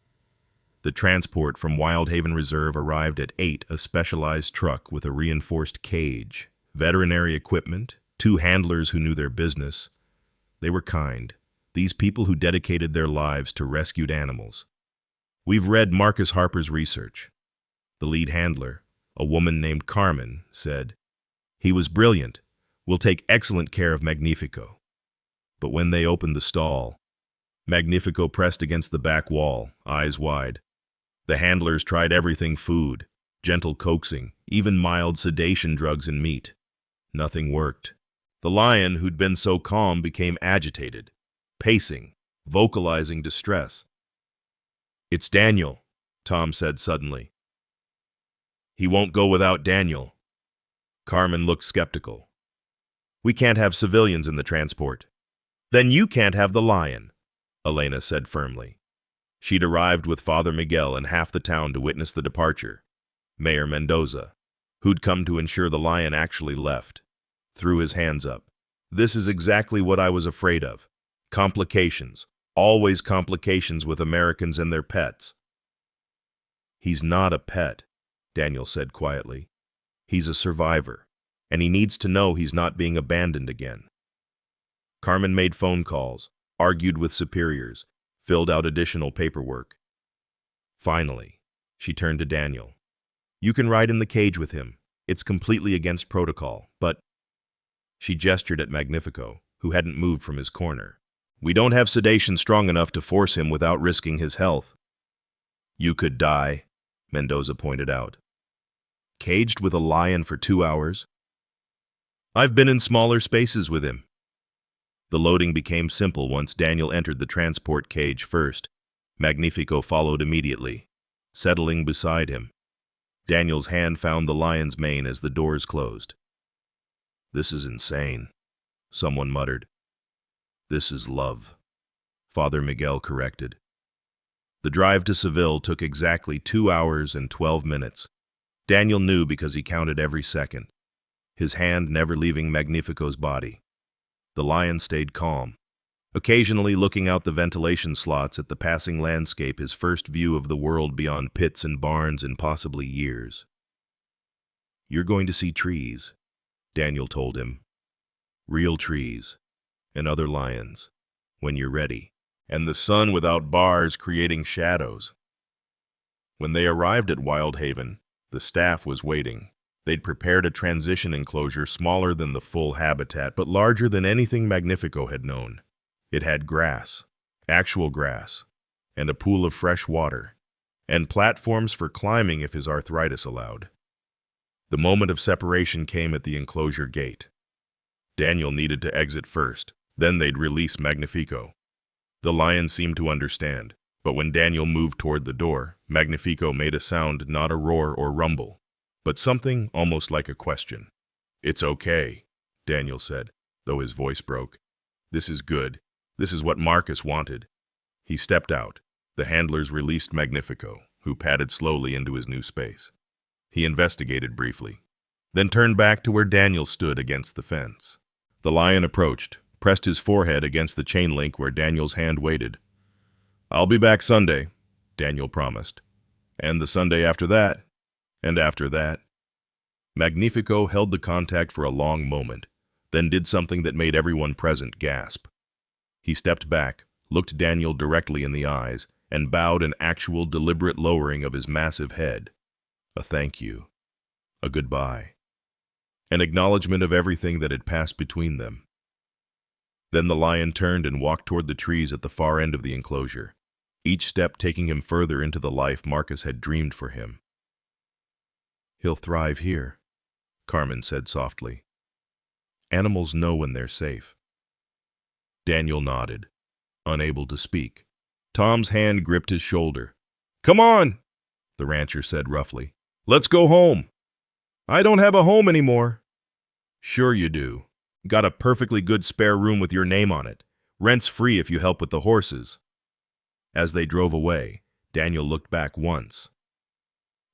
The transport from Wildhaven Reserve arrived at 8, a specialized truck with a reinforced cage, veterinary equipment, 2 handlers who knew their business. They were kind, these people who dedicated their lives to rescued animals. We've read Marcus Harper's research. The lead handler, a woman named Carmen, said, he was brilliant. We'll take excellent care of Magnifico. But when they opened the stall, Magnifico pressed against the back wall, eyes wide. The handlers tried everything: food, gentle coaxing, even mild sedation drugs and meat. Nothing worked. The lion, who'd been so calm, became agitated, pacing, vocalizing distress. It's Daniel, Tom said suddenly. He won't go without Daniel. Carmen looked skeptical. We can't have civilians in the transport. Then you can't have the lion, Elena said firmly. She'd arrived with Father Miguel and half the town to witness the departure. Mayor Mendoza, who'd come to ensure the lion actually left, threw his hands up. This is exactly what I was afraid of. Complications. Always complications with Americans and their pets. He's not a pet, Daniel said quietly. He's a survivor, and he needs to know he's not being abandoned again. Carmen made phone calls, argued with superiors, filled out additional paperwork. Finally, she turned to Daniel. You can ride in the cage with him. It's completely against protocol, but... She gestured at Magnifico, who hadn't moved from his corner. We don't have sedation strong enough to force him without risking his health. You could die, Mendoza pointed out. Caged with a lion for 2 hours? I've been in smaller spaces with him. The loading became simple once Daniel entered the transport cage first. Magnifico followed immediately, settling beside him. Daniel's hand found the lion's mane as the doors closed. This is insane, someone muttered. This is love, Father Miguel corrected. The drive to Seville took exactly 2 hours and 12 minutes. Daniel knew because he counted every second, his hand never leaving Magnifico's body. The lion stayed calm, occasionally looking out the ventilation slots at the passing landscape, his first view of the world beyond pits and barns in possibly years. "You're going to see trees," Daniel told him. "Real trees, and other lions, when you're ready, and the sun without bars creating shadows." When they arrived at Wild Haven, the staff was waiting. They'd prepared a transition enclosure smaller than the full habitat, but larger than anything Magnifico had known. It had grass, actual grass, and a pool of fresh water, and platforms for climbing if his arthritis allowed. The moment of separation came at the enclosure gate. Daniel needed to exit first, then they'd release Magnifico. The lion seemed to understand, but when Daniel moved toward the door, Magnifico made a sound, not a roar or rumble, but something almost like a question. "It's okay," Daniel said, though his voice broke. "This is good. This is what Marcus wanted." He stepped out. The handlers released Magnifico, who padded slowly into his new space. He investigated briefly, then turned back to where Daniel stood against the fence. The lion approached, pressed his forehead against the chain link where Daniel's hand waited. "I'll be back Sunday," Daniel promised. "And the Sunday after that, and after that." Magnifico held the contact for a long moment, then did something that made everyone present gasp. He stepped back, looked Daniel directly in the eyes, and bowed an actual deliberate lowering of his massive head. A thank you. A goodbye. An acknowledgement of everything that had passed between them. Then the lion turned and walked toward the trees at the far end of the enclosure, each step taking him further into the life Marcus had dreamed for him. "He'll thrive here," Carmen said softly. "Animals know when they're safe." Daniel nodded, unable to speak. Tom's hand gripped his shoulder. "Come on," the rancher said roughly. "Let's go home." "I don't have a home anymore." "Sure you do. Got a perfectly good spare room with your name on it. Rent's free if you help with the horses." As they drove away, Daniel looked back once.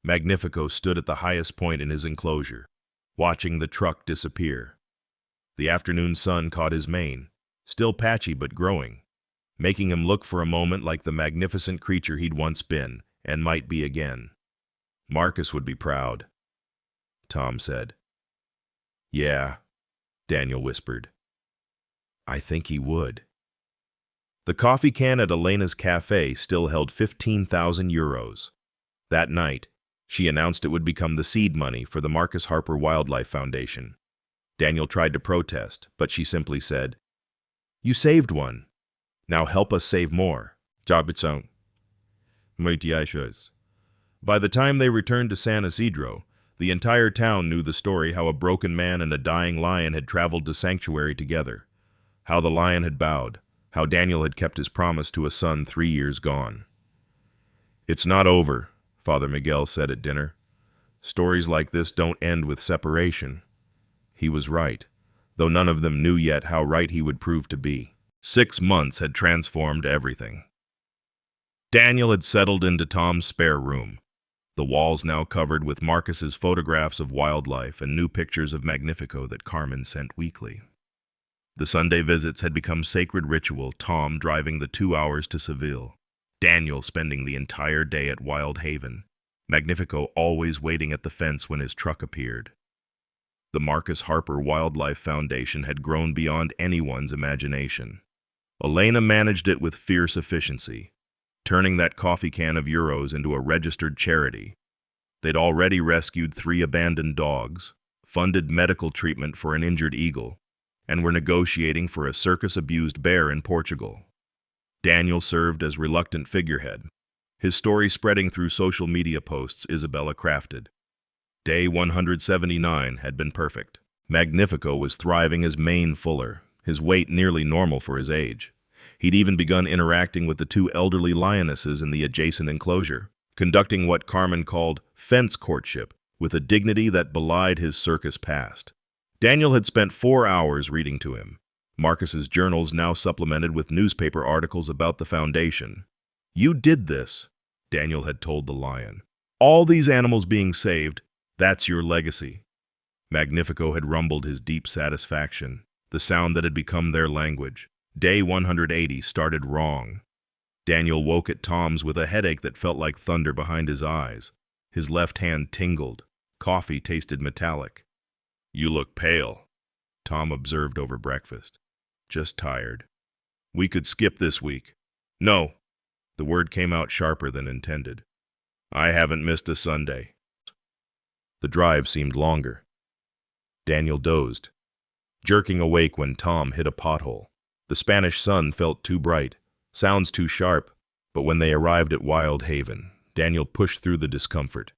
Magnifico stood at the highest point in his enclosure, watching the truck disappear. The afternoon sun caught his mane, still patchy but growing, making him look for a moment like the magnificent creature he'd once been, and might be again. "Marcus would be proud," Tom said. "Yeah," Daniel whispered. "I think he would." The coffee can at Elena's cafe still held 15,000 euros. That night, she announced it would become the seed money for the Marcus Harper Wildlife Foundation. Daniel tried to protest, but she simply said, "You saved one. Now help us save more." By the time they returned to San Isidro, the entire town knew the story how a broken man and a dying lion had traveled to sanctuary together, how the lion had bowed, how Daniel had kept his promise to a son 3 years gone. "It's not over," Father Miguel said at dinner. "Stories like this don't end with separation." He was right, though none of them knew yet how right he would prove to be. 6 months had transformed everything. Daniel had settled into Tom's spare room, the walls now covered with Marcus's photographs of wildlife and new pictures of Magnifico that Carmen sent weekly. The Sunday visits had become sacred ritual, Tom driving the 2 hours to Seville, Daniel spending the entire day at Wild Haven, Magnifico always waiting at the fence when his truck appeared. The Marcus Harper Wildlife Foundation had grown beyond anyone's imagination. Elena managed it with fierce efficiency, turning that coffee can of euros into a registered charity. They'd already rescued 3 abandoned dogs, funded medical treatment for an injured eagle, and were negotiating for a circus-abused bear in Portugal. Daniel served as reluctant figurehead, his story spreading through social media posts Isabella crafted. Day 179 had been perfect. Magnifico was thriving as mane fuller, his weight nearly normal for his age. He'd even begun interacting with the 2 elderly lionesses in the adjacent enclosure, conducting what Carmen called fence courtship with a dignity that belied his circus past. Daniel had spent 4 hours reading to him, Marcus's journals now supplemented with newspaper articles about the foundation. "You did this," Daniel had told the lion. "All these animals being saved, that's your legacy." Magnifico had rumbled his deep satisfaction, the sound that had become their language. Day 180 started wrong. Daniel woke at Tom's with a headache that felt like thunder behind his eyes. His left hand tingled. Coffee tasted metallic. "You look pale," Tom observed over breakfast. "Just tired. We could skip this week." "No." The word came out sharper than intended. "I haven't missed a Sunday." The drive seemed longer. Daniel dozed, jerking awake when Tom hit a pothole. The Spanish sun felt too bright, sounds too sharp, but when they arrived at Wild Haven, Daniel pushed through the discomfort.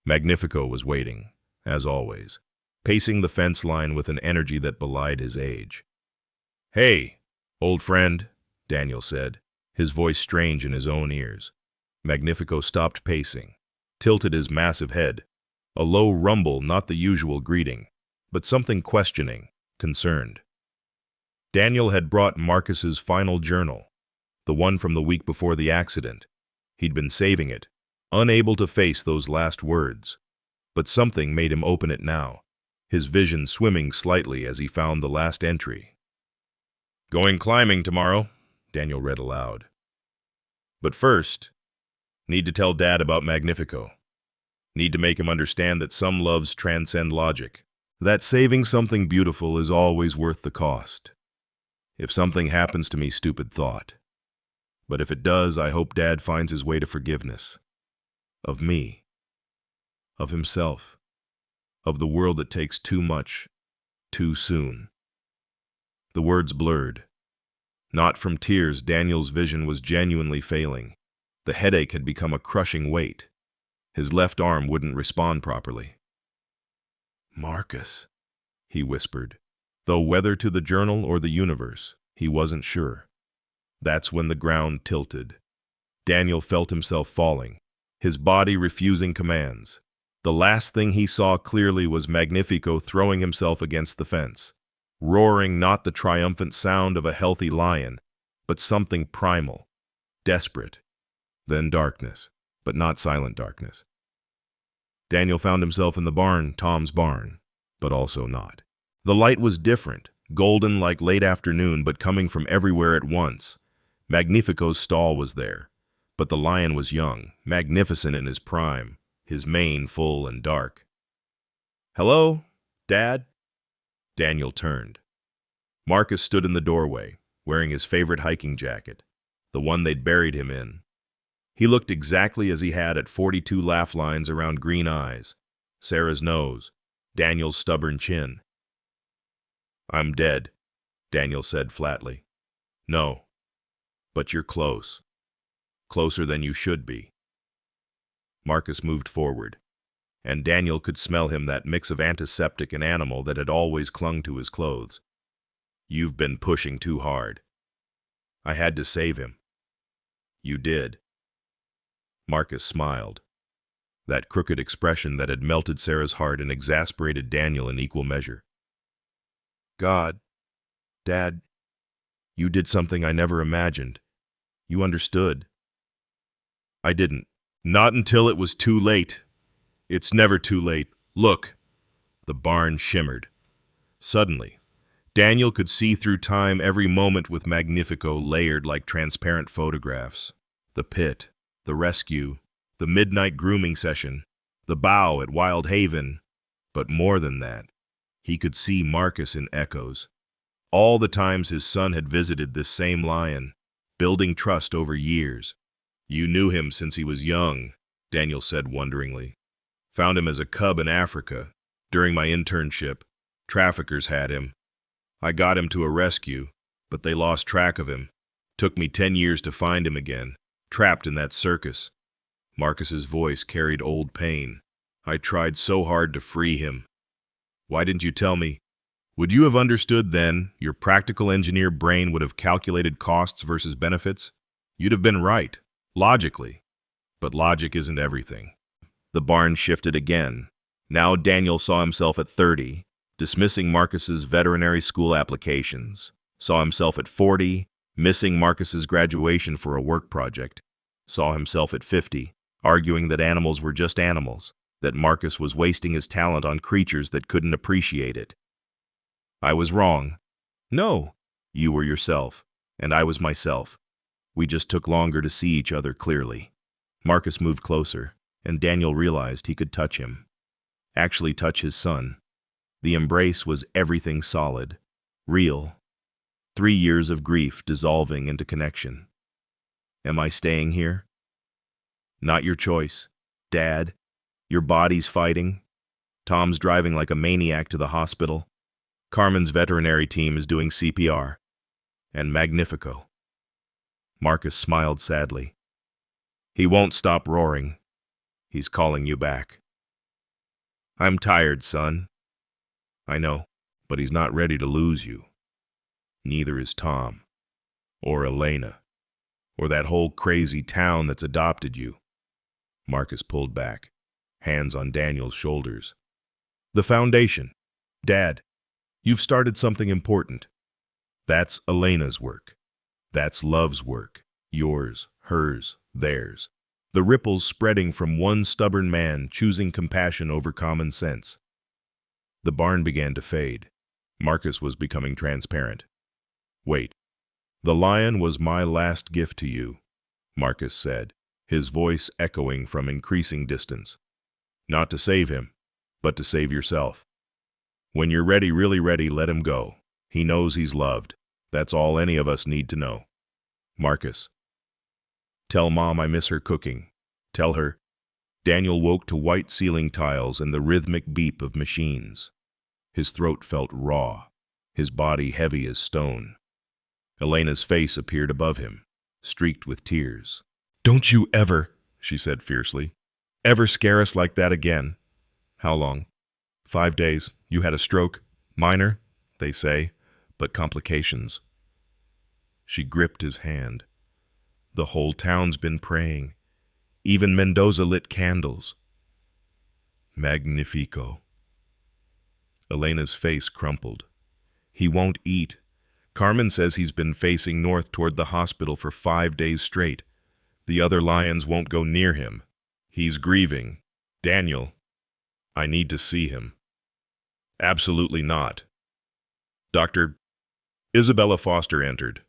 Magnifico was waiting, as always, pacing the fence line with an energy that belied his age. "Hey, old friend," Daniel said, his voice strange in his own ears. Magnifico stopped pacing, tilted his massive head, a low rumble, not the usual greeting, but something questioning, concerned. Daniel had brought Marcus's final journal, the one from the week before the accident. He'd been saving it, unable to face those last words. But something made him open it now, his vision swimming slightly as he found the last entry. "Going climbing tomorrow," Daniel read aloud. "But first, need to tell Dad about Magnifico. Need to make him understand that some loves transcend logic, that saving something beautiful is always worth the cost. If something happens to me, stupid thought. But if it does, I hope Dad finds his way to forgiveness. Of me. Of himself. Of the world that takes too much, too soon." The words blurred. Not from tears, Daniel's vision was genuinely failing. The headache had become a crushing weight. His left arm wouldn't respond properly. "Marcus," he whispered, though whether to the journal or the universe, he wasn't sure. That's when the ground tilted. Daniel felt himself falling, his body refusing commands. The last thing he saw clearly was Magnifico throwing himself against the fence, roaring not the triumphant sound of a healthy lion, but something primal, desperate. Then darkness, but not silent darkness. Daniel found himself in the barn, Tom's barn, but also not. The light was different, golden like late afternoon, but coming from everywhere at once. Magnifico's stall was there, but the lion was young, magnificent in his prime, his mane full and dark. "Hello, Dad?" Daniel turned. Marcus stood in the doorway, wearing his favorite hiking jacket, the one they'd buried him in. He looked exactly as he had at 42 laugh lines around green eyes, Sarah's nose, Daniel's stubborn chin. "I'm dead," Daniel said flatly. "No, but you're close. Closer than you should be." Marcus moved forward, and Daniel could smell him, that mix of antiseptic and animal that had always clung to his clothes. "You've been pushing too hard. I had to save him." "You did." Marcus smiled, that crooked expression that had melted Sarah's heart and exasperated Daniel in equal measure. "God, Dad, you did something I never imagined. You understood." "I didn't. Not until it was too late. It's never too late. Look." The barn shimmered. Suddenly, Daniel could see through time, every moment with Magnifico layered like transparent photographs. The pit, the rescue, the midnight grooming session, the bow at Wild Haven. But more than that, he could see Marcus in echoes. All the times his son had visited this same lion, building trust over years. "You knew him since he was young," Daniel said wonderingly. "Found him as a cub in Africa. During my internship, traffickers had him. I got him to a rescue, but they lost track of him. Took me 10 years to find him again, trapped in that circus." Marcus's voice carried old pain. "I tried so hard to free him. Why didn't you tell me? Would you have understood then? Your practical engineer brain would have calculated costs versus benefits. You'd have been right, logically. But logic isn't everything." The barn shifted again. Now Daniel saw himself at 30, dismissing Marcus's veterinary school applications. Saw himself at 40, missing Marcus's graduation for a work project. Saw himself at 50, arguing that animals were just animals, that Marcus was wasting his talent on creatures that couldn't appreciate it. "I was wrong." "No, You were yourself, and I was myself. We just took longer to see each other clearly. Marcus moved closer, and Daniel realized he could touch him. Actually touch his son. The embrace was everything solid, real. 3 years of grief dissolving into connection. Am I staying here? Not your choice. Dad, your body's fighting. Tom's driving like a maniac to the hospital. Carmen's veterinary team is doing CPR. And Magnifico. Marcus smiled sadly. He won't stop roaring. He's calling you back. I'm tired, son. I know, but he's not ready to lose you. Neither is Tom. Or Elena. Or that whole crazy town that's adopted you. Marcus pulled back, hands on Daniel's shoulders. The foundation. Dad, you've started something important. That's Elena's work. That's love's work. Yours, hers, theirs. The ripples spreading from one stubborn man choosing compassion over common sense. The barn began to fade. Marcus was becoming transparent. Wait. The lion was my last gift to you, Marcus said, his voice echoing from increasing distance. Not to save him, but to save yourself. When you're ready, really ready, let him go. He knows he's loved. That's all any of us need to know. Marcus. Tell Mom I miss her cooking. Tell her. Daniel woke to white ceiling tiles and the rhythmic beep of machines. His throat felt raw, his body heavy as stone. Elena's face appeared above him, streaked with tears. Don't you ever, she said fiercely, ever scare us like that again. How long? 5 days. You had a stroke. Minor, they say, but complications. She gripped his hand. The whole town's been praying. Even Mendoza lit candles. Magnifico. Elena's face crumpled. He won't eat. Carmen says he's been facing north toward the hospital for 5 days straight. The other lions won't go near him. He's grieving. Daniel, I need to see him. Absolutely not. Dr. Isabella Foster entered,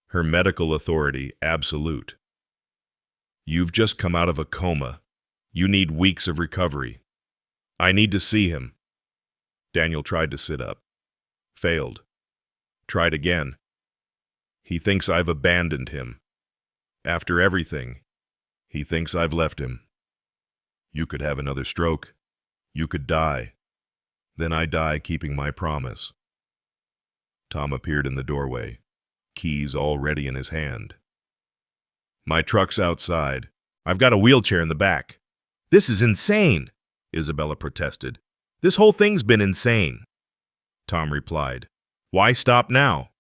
her medical authority absolute. You've just come out of a coma. You need weeks of recovery. I need to see him. Daniel tried to sit up. Failed. Tried again. He thinks I've abandoned him. After everything, he thinks I've left him. You could have another stroke. You could die. Then I die keeping my promise. Tom appeared in the doorway, keys already in his hand. My truck's outside. I've got a wheelchair in the back. This is insane, Isabella protested. This whole thing's been insane. Tom replied, Why stop now?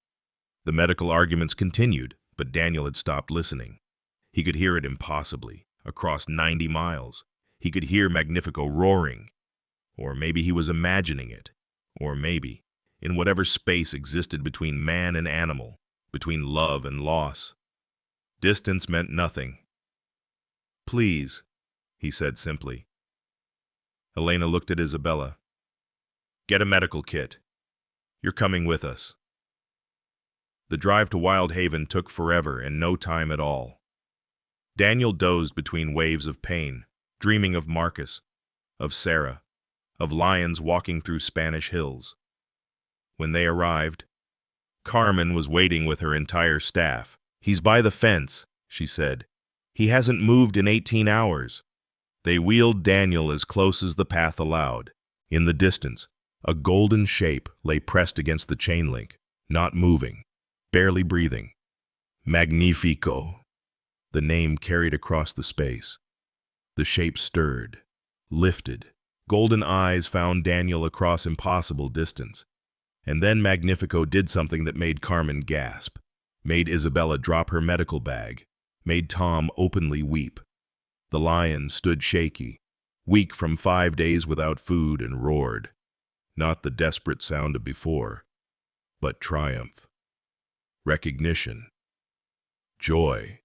The medical arguments continued, but Daniel had stopped listening. He could hear it impossibly, across 90 miles. He could hear Magnifico roaring. Or maybe he was imagining it. Or maybe, in whatever space existed between man and animal, between love and loss. Distance meant nothing. Please, he said simply. Elena looked at Isabella. Get a medical kit. You're coming with us. The drive to Wild Haven took forever and no time at all. Daniel dozed between waves of pain, dreaming of Marcus, of Sarah, of lions walking through Spanish hills. When they arrived, Carmen was waiting with her entire staff. He's by the fence, she said. He hasn't moved in 18 hours. They wheeled Daniel as close as the path allowed. In the distance, a golden shape lay pressed against the chain link, not moving, barely breathing. Magnifico. The name carried across the space. The shape stirred, lifted. Golden eyes found Daniel across impossible distance. And then Magnifico did something that made Carmen gasp, made Isabella drop her medical bag, made Tom openly weep. The lion stood shaky, weak from 5 days without food, and roared. Not the desperate sound of before, but triumph, recognition, joy.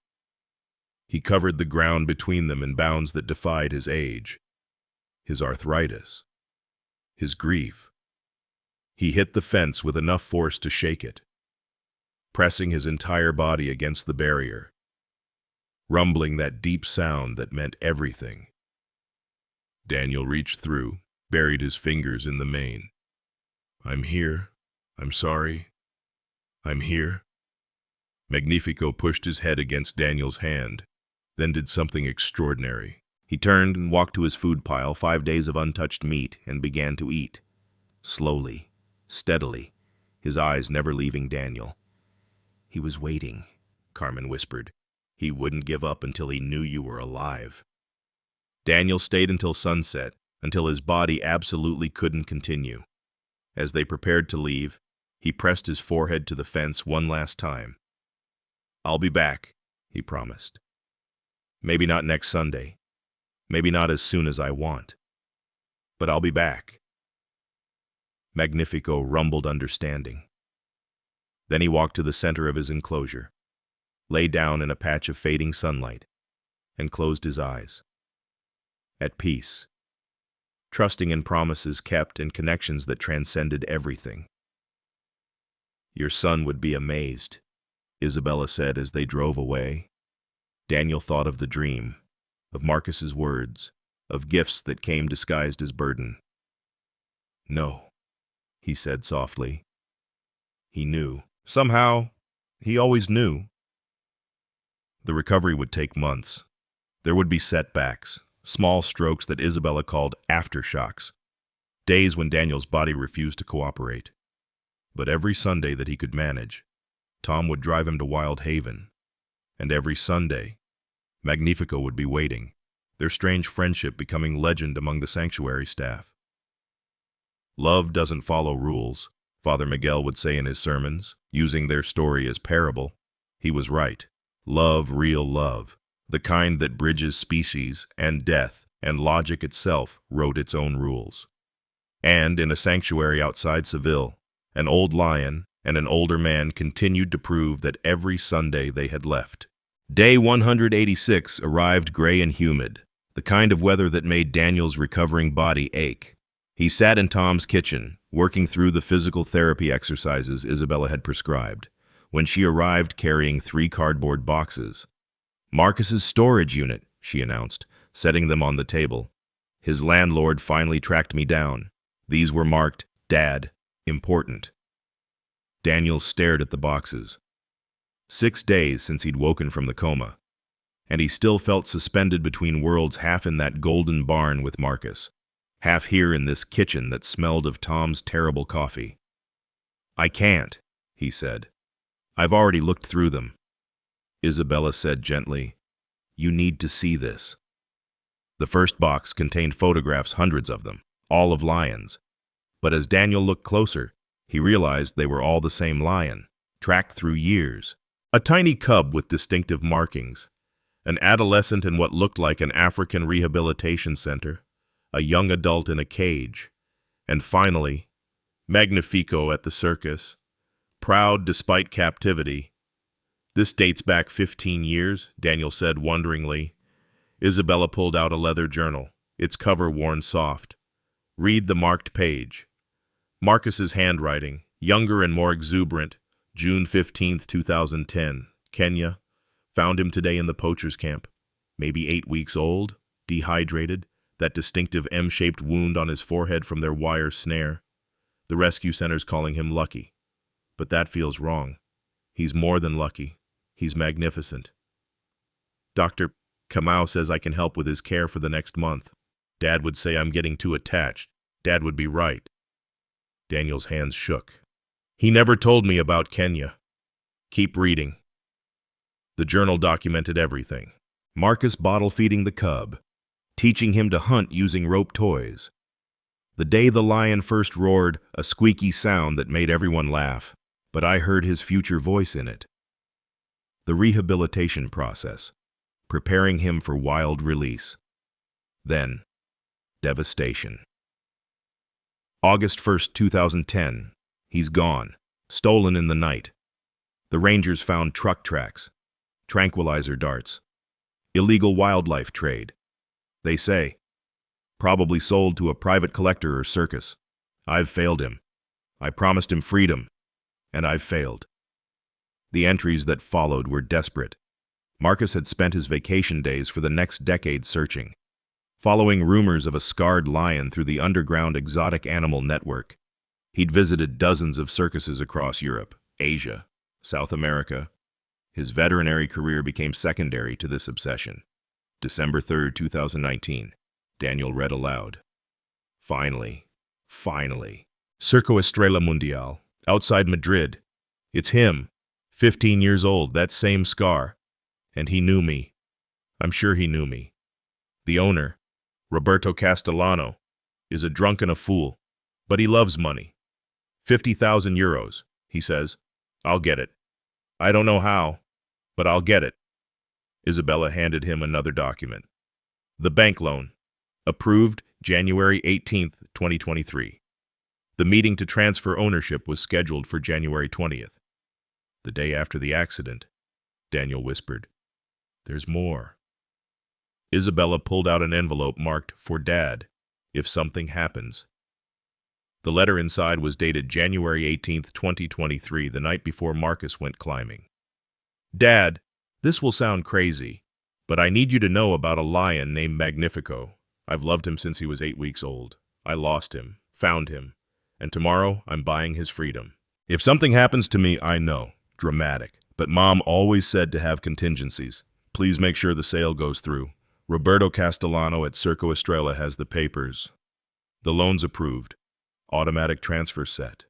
He covered the ground between them in bounds that defied his age, his arthritis, his grief. He hit the fence with enough force to shake it. pressing his entire body against the barrier, rumbling that deep sound that meant everything. Daniel reached through, buried his fingers in the mane. "I'm here. I'm sorry. I'm here." Magnifico pushed his head against Daniel's hand, then did something extraordinary. He turned and walked to his food pile, 5 days of untouched meat, and began to eat. Slowly, steadily, his eyes never leaving Daniel. "He was waiting," Carmen whispered. "He wouldn't give up until he knew you were alive." Daniel stayed until sunset, until his body absolutely couldn't continue. As they prepared to leave, he pressed his forehead to the fence one last time. "I'll be back," he promised. "Maybe not next Sunday. Maybe not as soon as I want. But I'll be back." Magnifico rumbled understanding. Then he walked to the center of his enclosure, lay down in a patch of fading sunlight, and closed his eyes. At peace, trusting in promises kept and connections that transcended everything. "Your son would be amazed," Isabella said as they drove away. Daniel thought of the dream, of Marcus's words, of gifts that came disguised as burden. "No," he said softly. He knew. Somehow, he always knew. The recovery would take months. There would be setbacks, small strokes that Isabella called aftershocks, days when Daniel's body refused to cooperate. But every Sunday that he could manage, Tom would drive him to Wild Haven. And every Sunday, Magnifico would be waiting, their strange friendship becoming legend among the sanctuary staff. "Love doesn't follow rules," Father Miguel would say in his sermons, using their story as parable. He was right. Love, real love, the kind that bridges species and death and logic itself, wrote its own rules. And in a sanctuary outside Seville, an old lion and an older man continued to prove that every Sunday they had left. Day 186 arrived gray and humid, the kind of weather that made Daniel's recovering body ache. He sat in Tom's kitchen, working through the physical therapy exercises Isabella had prescribed, when she arrived carrying 3 cardboard boxes. "Marcus's storage unit," she announced, setting them on the table. "His landlord finally tracked me down. These were marked, 'Dad, important.'" Daniel stared at the boxes. 6 days since he'd woken from the coma, and he still felt suspended between worlds, half in that golden barn with Marcus, half here in this kitchen that smelled of Tom's terrible coffee. "I can't," he said. "I've already looked through them." Isabella said gently, "You need to see this." The first box contained photographs, hundreds of them, all of lions. But as Daniel looked closer, he realized they were all the same lion, tracked through years. A tiny cub with distinctive markings, an adolescent in what looked like an African rehabilitation center, a young adult in a cage, and finally, Magnifico at the circus, proud despite captivity. "This dates back 15 years, Daniel said wonderingly. Isabella pulled out a leather journal, its cover worn soft. "Read the marked page." Marcus's handwriting, younger and more exuberant, June 15th, 2010, Kenya. Found him today in the poacher's camp. Maybe 8 weeks old, dehydrated, that distinctive M-shaped wound on his forehead from their wire snare. The rescue center's calling him lucky. But that feels wrong. He's more than lucky. He's magnificent. Dr. Kamau says I can help with his care for the next month. Dad would say I'm getting too attached. Dad would be right. Daniel's hands shook. He never told me about Kenya. Keep reading. The journal documented everything. Marcus bottle feeding the cub, teaching him to hunt using rope toys. The day the lion first roared, a squeaky sound that made everyone laugh, but I heard his future voice in it. The rehabilitation process, preparing him for wild release. Then, devastation. August 1st, 2010. He's gone, stolen in the night. The Rangers found truck tracks, tranquilizer darts, illegal wildlife trade. They say, probably sold to a private collector or circus. I've failed him. I promised him freedom, and I've failed. The entries that followed were desperate. Marcus had spent his vacation days for the next decade searching, following rumors of a scarred lion through the underground exotic animal network. He'd visited dozens of circuses across Europe, Asia, South America. His veterinary career became secondary to this obsession. December 3rd, 2019. Daniel read aloud. Finally. Circo Estrella Mundial, outside Madrid. It's him, 15 years old, that same scar. And he knew me. I'm sure he knew me. The owner, Roberto Castellano, is a drunk and a fool, but he loves money. 50,000 euros, he says. I'll get it. I don't know how, but I'll get it. Isabella handed him another document. The bank loan. Approved January 18th, 2023. The meeting to transfer ownership was scheduled for January 20th. The day after the accident, Daniel whispered, "There's more." Isabella pulled out an envelope marked, "For Dad, if something happens." The letter inside was dated January 18th, 2023, the night before Marcus went climbing. "Dad, this will sound crazy, but I need you to know about a lion named Magnifico. I've loved him since he was 8 weeks old. I lost him, found him, and tomorrow I'm buying his freedom. If something happens to me, I know. Dramatic. But Mom always said to have contingencies. Please make sure the sale goes through. Roberto Castellano at Circo Estrella has the papers. The loan's approved. Automatic transfer set.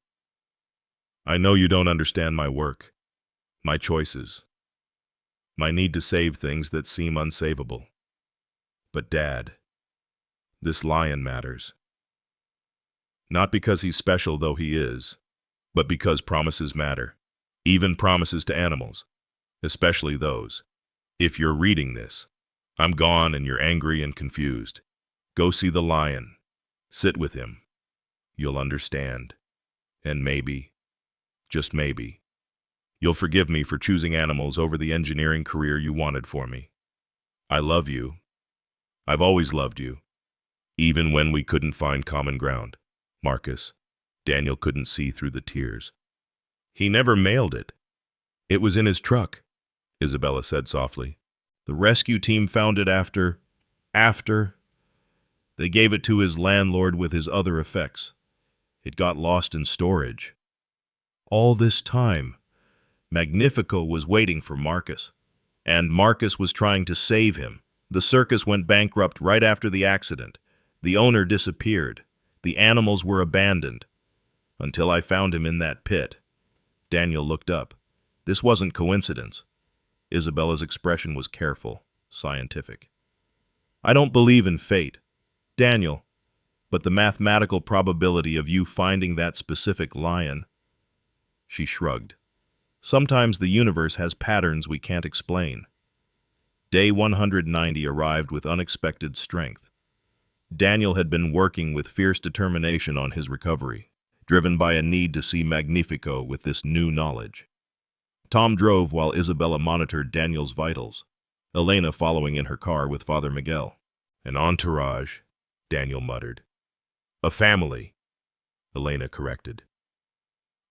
I know you don't understand my work, my choices, my need to save things that seem unsavable. But Dad, this lion matters. Not because he's special, though he is, but because promises matter. Even promises to animals, especially those. If you're reading this, I'm gone and you're angry and confused. Go see the lion. Sit with him. You'll understand. And maybe, just maybe, you'll forgive me for choosing animals over the engineering career you wanted for me. I love you. I've always loved you. Even when we couldn't find common ground. Marcus. Daniel couldn't see through the tears. He never mailed it. It was in his truck, Isabella said softly. The rescue team found it after. They gave it to his landlord with his other effects. It got lost in storage. All this time, Magnifico was waiting for Marcus, and Marcus was trying to save him. The circus went bankrupt right after the accident. The owner disappeared. The animals were abandoned. Until I found him in that pit. Daniel looked up. This wasn't coincidence. Isabella's expression was careful, scientific. I don't believe in fate, Daniel, but the mathematical probability of you finding that specific lion. She shrugged. Sometimes the universe has patterns we can't explain. Day 190 arrived with unexpected strength. Daniel had been working with fierce determination on his recovery, driven by a need to see Magnifico with this new knowledge. Tom drove while Isabella monitored Daniel's vitals, Elena following in her car with Father Miguel. An entourage, Daniel muttered. A family, Elena corrected.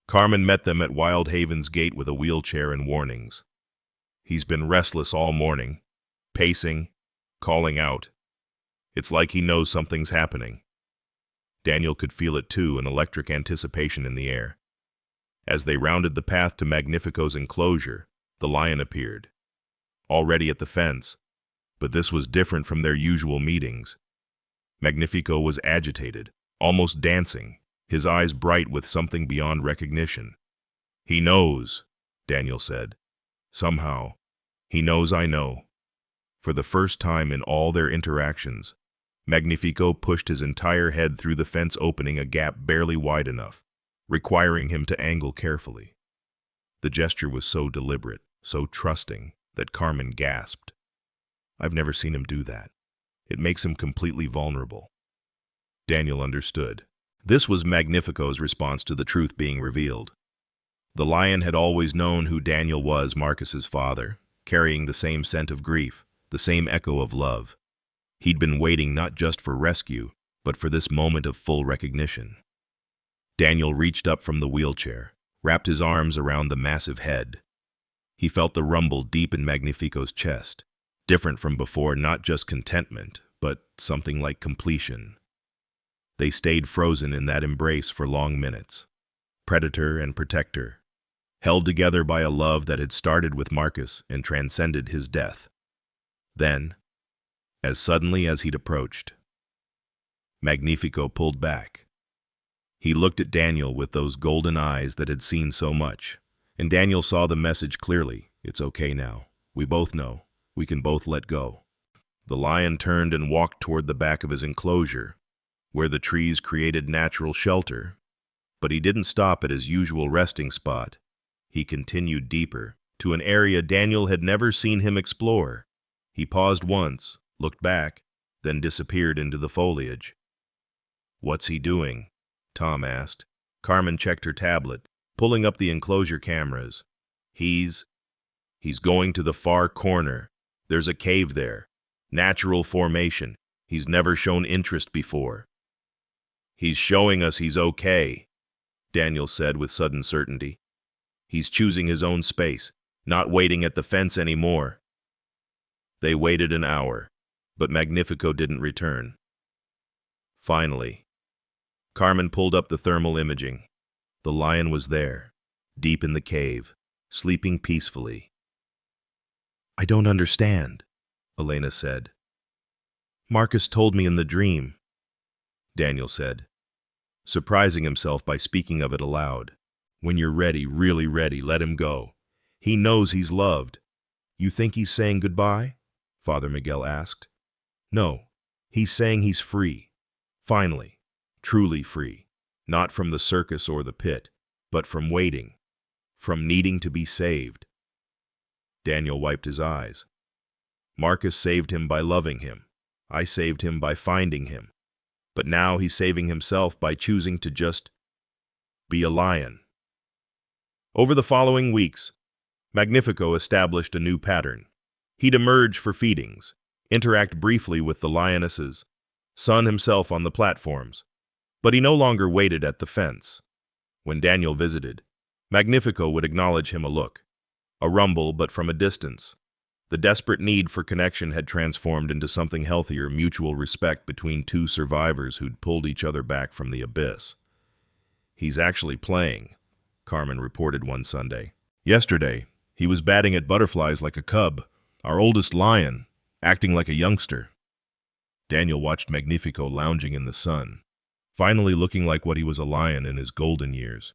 Carmen met them at Wild Haven's gate with a wheelchair and warnings. He's been restless all morning, pacing, calling out. It's like he knows something's happening. Daniel could feel it too, an electric anticipation in the air. As they rounded the path to Magnifico's enclosure, the lion appeared. Already at the fence, but this was different from their usual meetings. Magnifico was agitated, almost dancing, his eyes bright with something beyond recognition. He knows, Daniel said. Somehow, he knows I know. For the first time in all their interactions, Magnifico pushed his entire head through the fence opening a gap barely wide enough, requiring him to angle carefully. The gesture was so deliberate, so trusting, that Carmen gasped. I've never seen him do that. It makes him completely vulnerable. Daniel understood. This was Magnifico's response to the truth being revealed. The lion had always known who Daniel was, Marcus's father, carrying the same scent of grief, the same echo of love. He'd been waiting not just for rescue, but for this moment of full recognition. Daniel reached up from the wheelchair, wrapped his arms around the massive head. He felt the rumble deep in Magnifico's chest, different from before, not just contentment, but something like completion. They stayed frozen in that embrace for long minutes, predator and protector, held together by a love that had started with Marcus and transcended his death. Then, as suddenly as he'd approached, Magnifico pulled back. He looked at Daniel with those golden eyes that had seen so much, and Daniel saw the message clearly. It's okay now. We both know. We can both let go. The lion turned and walked toward the back of his enclosure, where the trees created natural shelter. But he didn't stop at his usual resting spot. He continued deeper, to an area Daniel had never seen him explore. He paused once, looked back, then disappeared into the foliage. "What's he doing?" Tom asked. Carmen checked her tablet, pulling up the enclosure cameras. He's going to the far corner. There's a cave there. Natural formation. He's never shown interest before. "He's showing us he's okay," Daniel said with sudden certainty. "He's choosing his own space, not waiting at the fence anymore." They waited an hour, but Magnifico didn't return. Finally, Carmen pulled up the thermal imaging. The lion was there, deep in the cave, sleeping peacefully. "I don't understand," Elena said. "Marcus told me in the dream," Daniel said, surprising himself by speaking of it aloud. "When you're ready, really ready, let him go. He knows he's loved." "You think he's saying goodbye?" Father Miguel asked. "No, he's saying he's free. Finally, truly free. Not from the circus or the pit, but from waiting, from needing to be saved." Daniel wiped his eyes. "Marcus saved him by loving him. I saved him by finding him. But now he's saving himself by choosing to just be a lion." Over the following weeks, Magnifico established a new pattern. He'd emerge for feedings, interact briefly with the lionesses, sun himself on the platforms, but he no longer waited at the fence. When Daniel visited, Magnifico would acknowledge him a look, a rumble but from a distance. The desperate need for connection had transformed into something healthier, mutual respect between two survivors who'd pulled each other back from the abyss. "He's actually playing," Carmen reported one Sunday. "Yesterday, he was batting at butterflies like a cub, our oldest lion, acting like a youngster." Daniel watched Magnifico lounging in the sun, finally looking like what he was, a lion in his golden years,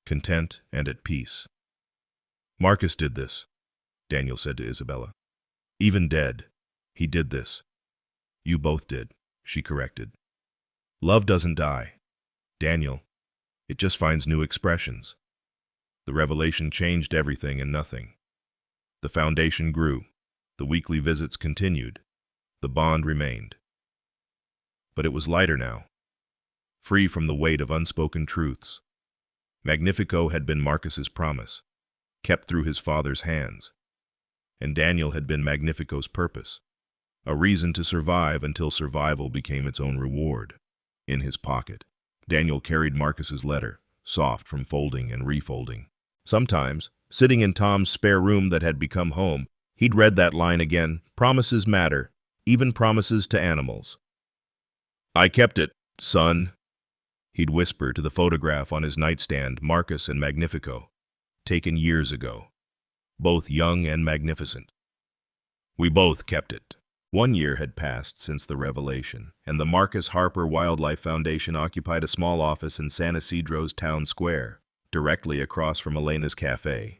content and at peace. "Marcus did this," Daniel said to Isabella. "Even dead, he did this." "You both did," she corrected. "Love doesn't die, Daniel. It just finds new expressions." The revelation changed everything and nothing. The foundation grew. The weekly visits continued. The bond remained. But it was lighter now, free from the weight of unspoken truths. Magnifico had been Marcus's promise, kept through his father's hands. And Daniel had been Magnifico's purpose, a reason to survive until survival became its own reward. In his pocket, Daniel carried Marcus's letter, soft from folding and refolding. Sometimes, sitting in Tom's spare room that had become home, he'd read that line again: "Promises matter, even promises to animals." "I kept it, son," he'd whisper to the photograph on his nightstand, Marcus and Magnifico, taken years ago, both young and magnificent. "We both kept it." 1 year had passed since the revelation, and the Marcus Harper Wildlife Foundation occupied a small office in San Isidro's town square, directly across from Elena's cafe.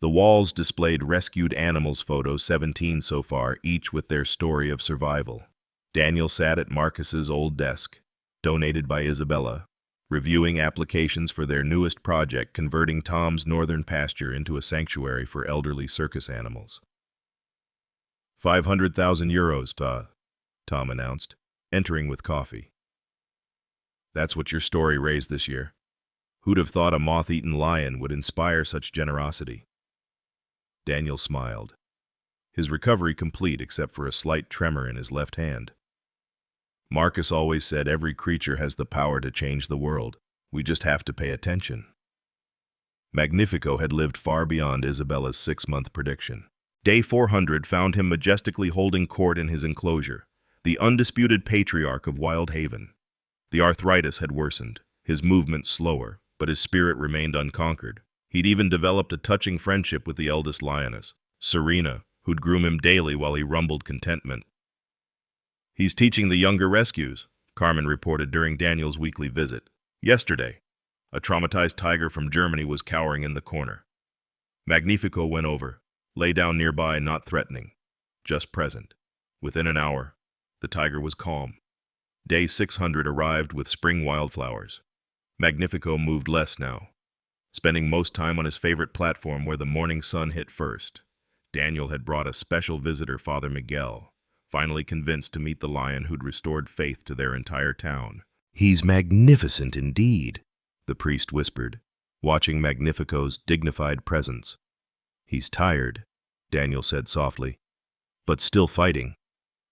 The walls displayed rescued animals photos, 17 so far, each with their story of survival. Daniel sat at Marcus's old desk, donated by Isabella, reviewing applications for their newest project, converting Tom's northern pasture into a sanctuary for elderly circus animals. 500,000 euros, Tom announced, entering with coffee. "That's what your story raised this year. Who'd have thought a moth-eaten lion would inspire such generosity?" Daniel smiled, his recovery complete except for a slight tremor in his left hand. "Marcus always said every creature has the power to change the world. We just have to pay attention." Magnifico had lived far beyond Isabella's 6-month prediction. Day 400 found him majestically holding court in his enclosure, the undisputed patriarch of Wild Haven. The arthritis had worsened, his movements slower, but his spirit remained unconquered. He'd even developed a touching friendship with the eldest lioness, Serena, who'd groom him daily while he rumbled contentment. "He's teaching the younger rescues," Carmen reported during Daniel's weekly visit. "Yesterday, a traumatized tiger from Germany was cowering in the corner. Magnifico went over, lay down nearby, not threatening, just present. Within an hour, the tiger was calm. Day 600 arrived with spring wildflowers. Magnifico moved less now, spending most time on his favorite platform where the morning sun hit first. Daniel had brought a special visitor, Father Miguel, finally convinced to meet the lion who'd restored faith to their entire town. "He's magnificent indeed," the priest whispered, watching Magnifico's dignified presence. "He's tired," Daniel said softly, "but still fighting."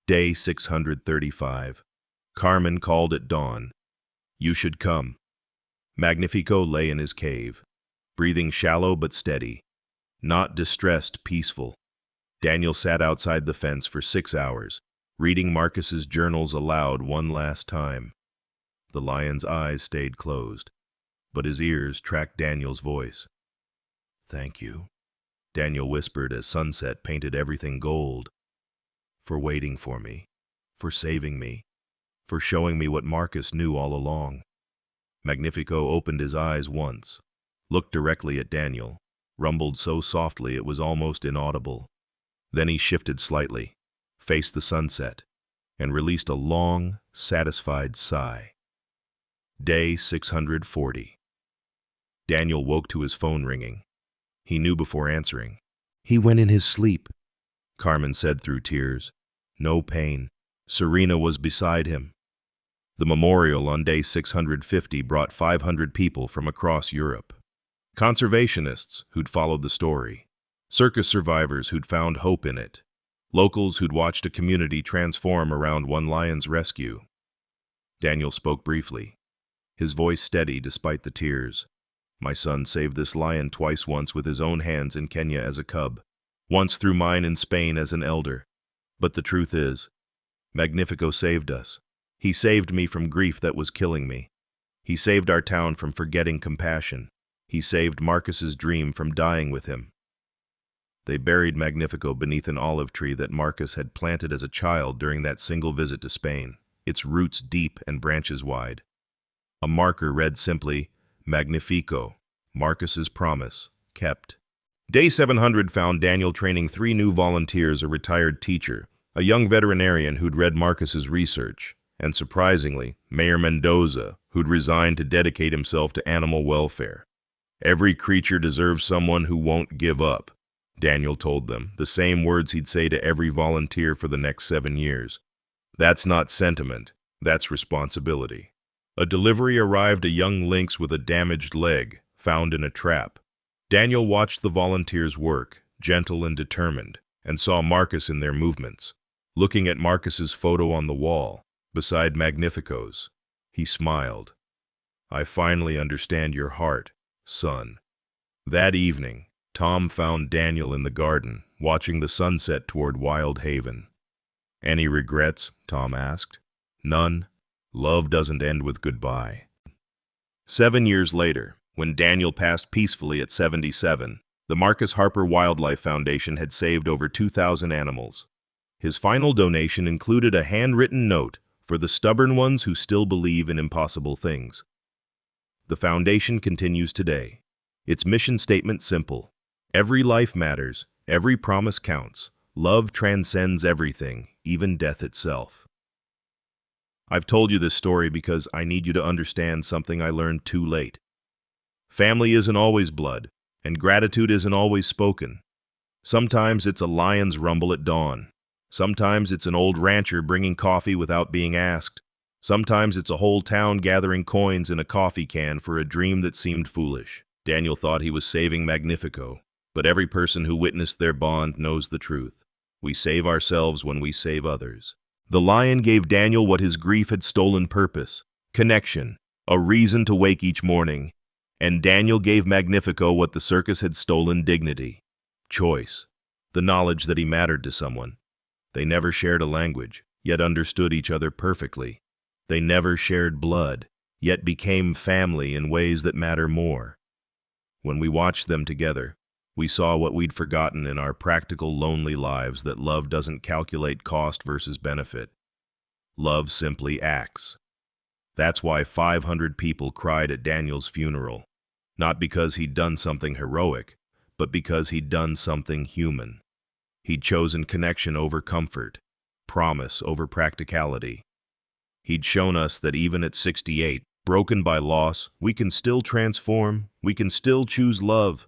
Day 635. Carmen called at dawn. "You should come." Magnifico lay in his cave, breathing shallow but steady, not distressed, peaceful. Daniel sat outside the fence for 6 hours, reading Marcus's journals aloud one last time. The lion's eyes stayed closed, but his ears tracked Daniel's voice. "Thank you," Daniel whispered as sunset painted everything gold. "For waiting for me, for saving me, for showing me what Marcus knew all along." Magnifico opened his eyes once, looked directly at Daniel, rumbled so softly it was almost inaudible. Then he shifted slightly, faced the sunset, and released a long, satisfied sigh. Day 640. Daniel woke to his phone ringing. He knew before answering. "He went in his sleep," Carmen said through tears. "No pain." Serena was beside him. The memorial on day 650 brought 500 people from across Europe. Conservationists who'd followed the story, circus survivors who'd found hope in it, locals who'd watched a community transform around one lion's rescue. Daniel spoke briefly, his voice steady despite the tears. "My son saved this lion twice, once with his own hands in Kenya as a cub, once through mine in Spain as an elder. But the truth is, Magnifico saved us. He saved me from grief that was killing me. He saved our town from forgetting compassion. He saved Marcus's dream from dying with him." They buried Magnifico beneath an olive tree that Marcus had planted as a child during that single visit to Spain, its roots deep and branches wide. A marker read simply, "Magnifico, Marcus's promise, kept." Day 700 found Daniel training 3 new volunteers, a retired teacher, a young veterinarian who'd read Marcus's research, and surprisingly, Mayor Mendoza, who'd resigned to dedicate himself to animal welfare. "Every creature deserves someone who won't give up," Daniel told them, the same words he'd say to every volunteer for the next 7 years. "That's not sentiment, that's responsibility." A delivery arrived, a young lynx with a damaged leg, found in a trap. Daniel watched the volunteers work, gentle and determined, and saw Marcus in their movements. Looking at Marcus's photo on the wall, beside Magnifico's, he smiled. "I finally understand your heart, son." That evening, Tom found Daniel in the garden, watching the sunset toward Wild Haven. "Any regrets?" Tom asked. "None. Love doesn't end with goodbye." 7 years later, when Daniel passed peacefully at 77, the Marcus Harper Wildlife Foundation had saved over 2,000 animals. His final donation included a handwritten note for the stubborn ones who still believe in impossible things. The foundation continues today. Its mission statement simple: every life matters, every promise counts, love transcends everything, even death itself. I've told you this story because I need you to understand something I learned too late. Family isn't always blood, and gratitude isn't always spoken. Sometimes it's a lion's rumble at dawn. Sometimes it's an old rancher bringing coffee without being asked. Sometimes it's a whole town gathering coins in a coffee can for a dream that seemed foolish. Daniel thought he was saving Magnifico, but every person who witnessed their bond knows the truth. We save ourselves when we save others. The lion gave Daniel what his grief had stolen: purpose, connection, a reason to wake each morning. And Daniel gave Magnifico what the circus had stolen: dignity, choice, the knowledge that he mattered to someone. They never shared a language, yet understood each other perfectly. They never shared blood, yet became family in ways that matter more. When we watched them together, we saw what we'd forgotten in our practical, lonely lives: that love doesn't calculate cost versus benefit. Love simply acts. That's why 500 people cried at Daniel's funeral, not because he'd done something heroic, but because he'd done something human. He'd chosen connection over comfort, promise over practicality. He'd shown us that even at 68, broken by loss, we can still transform, we can still choose love,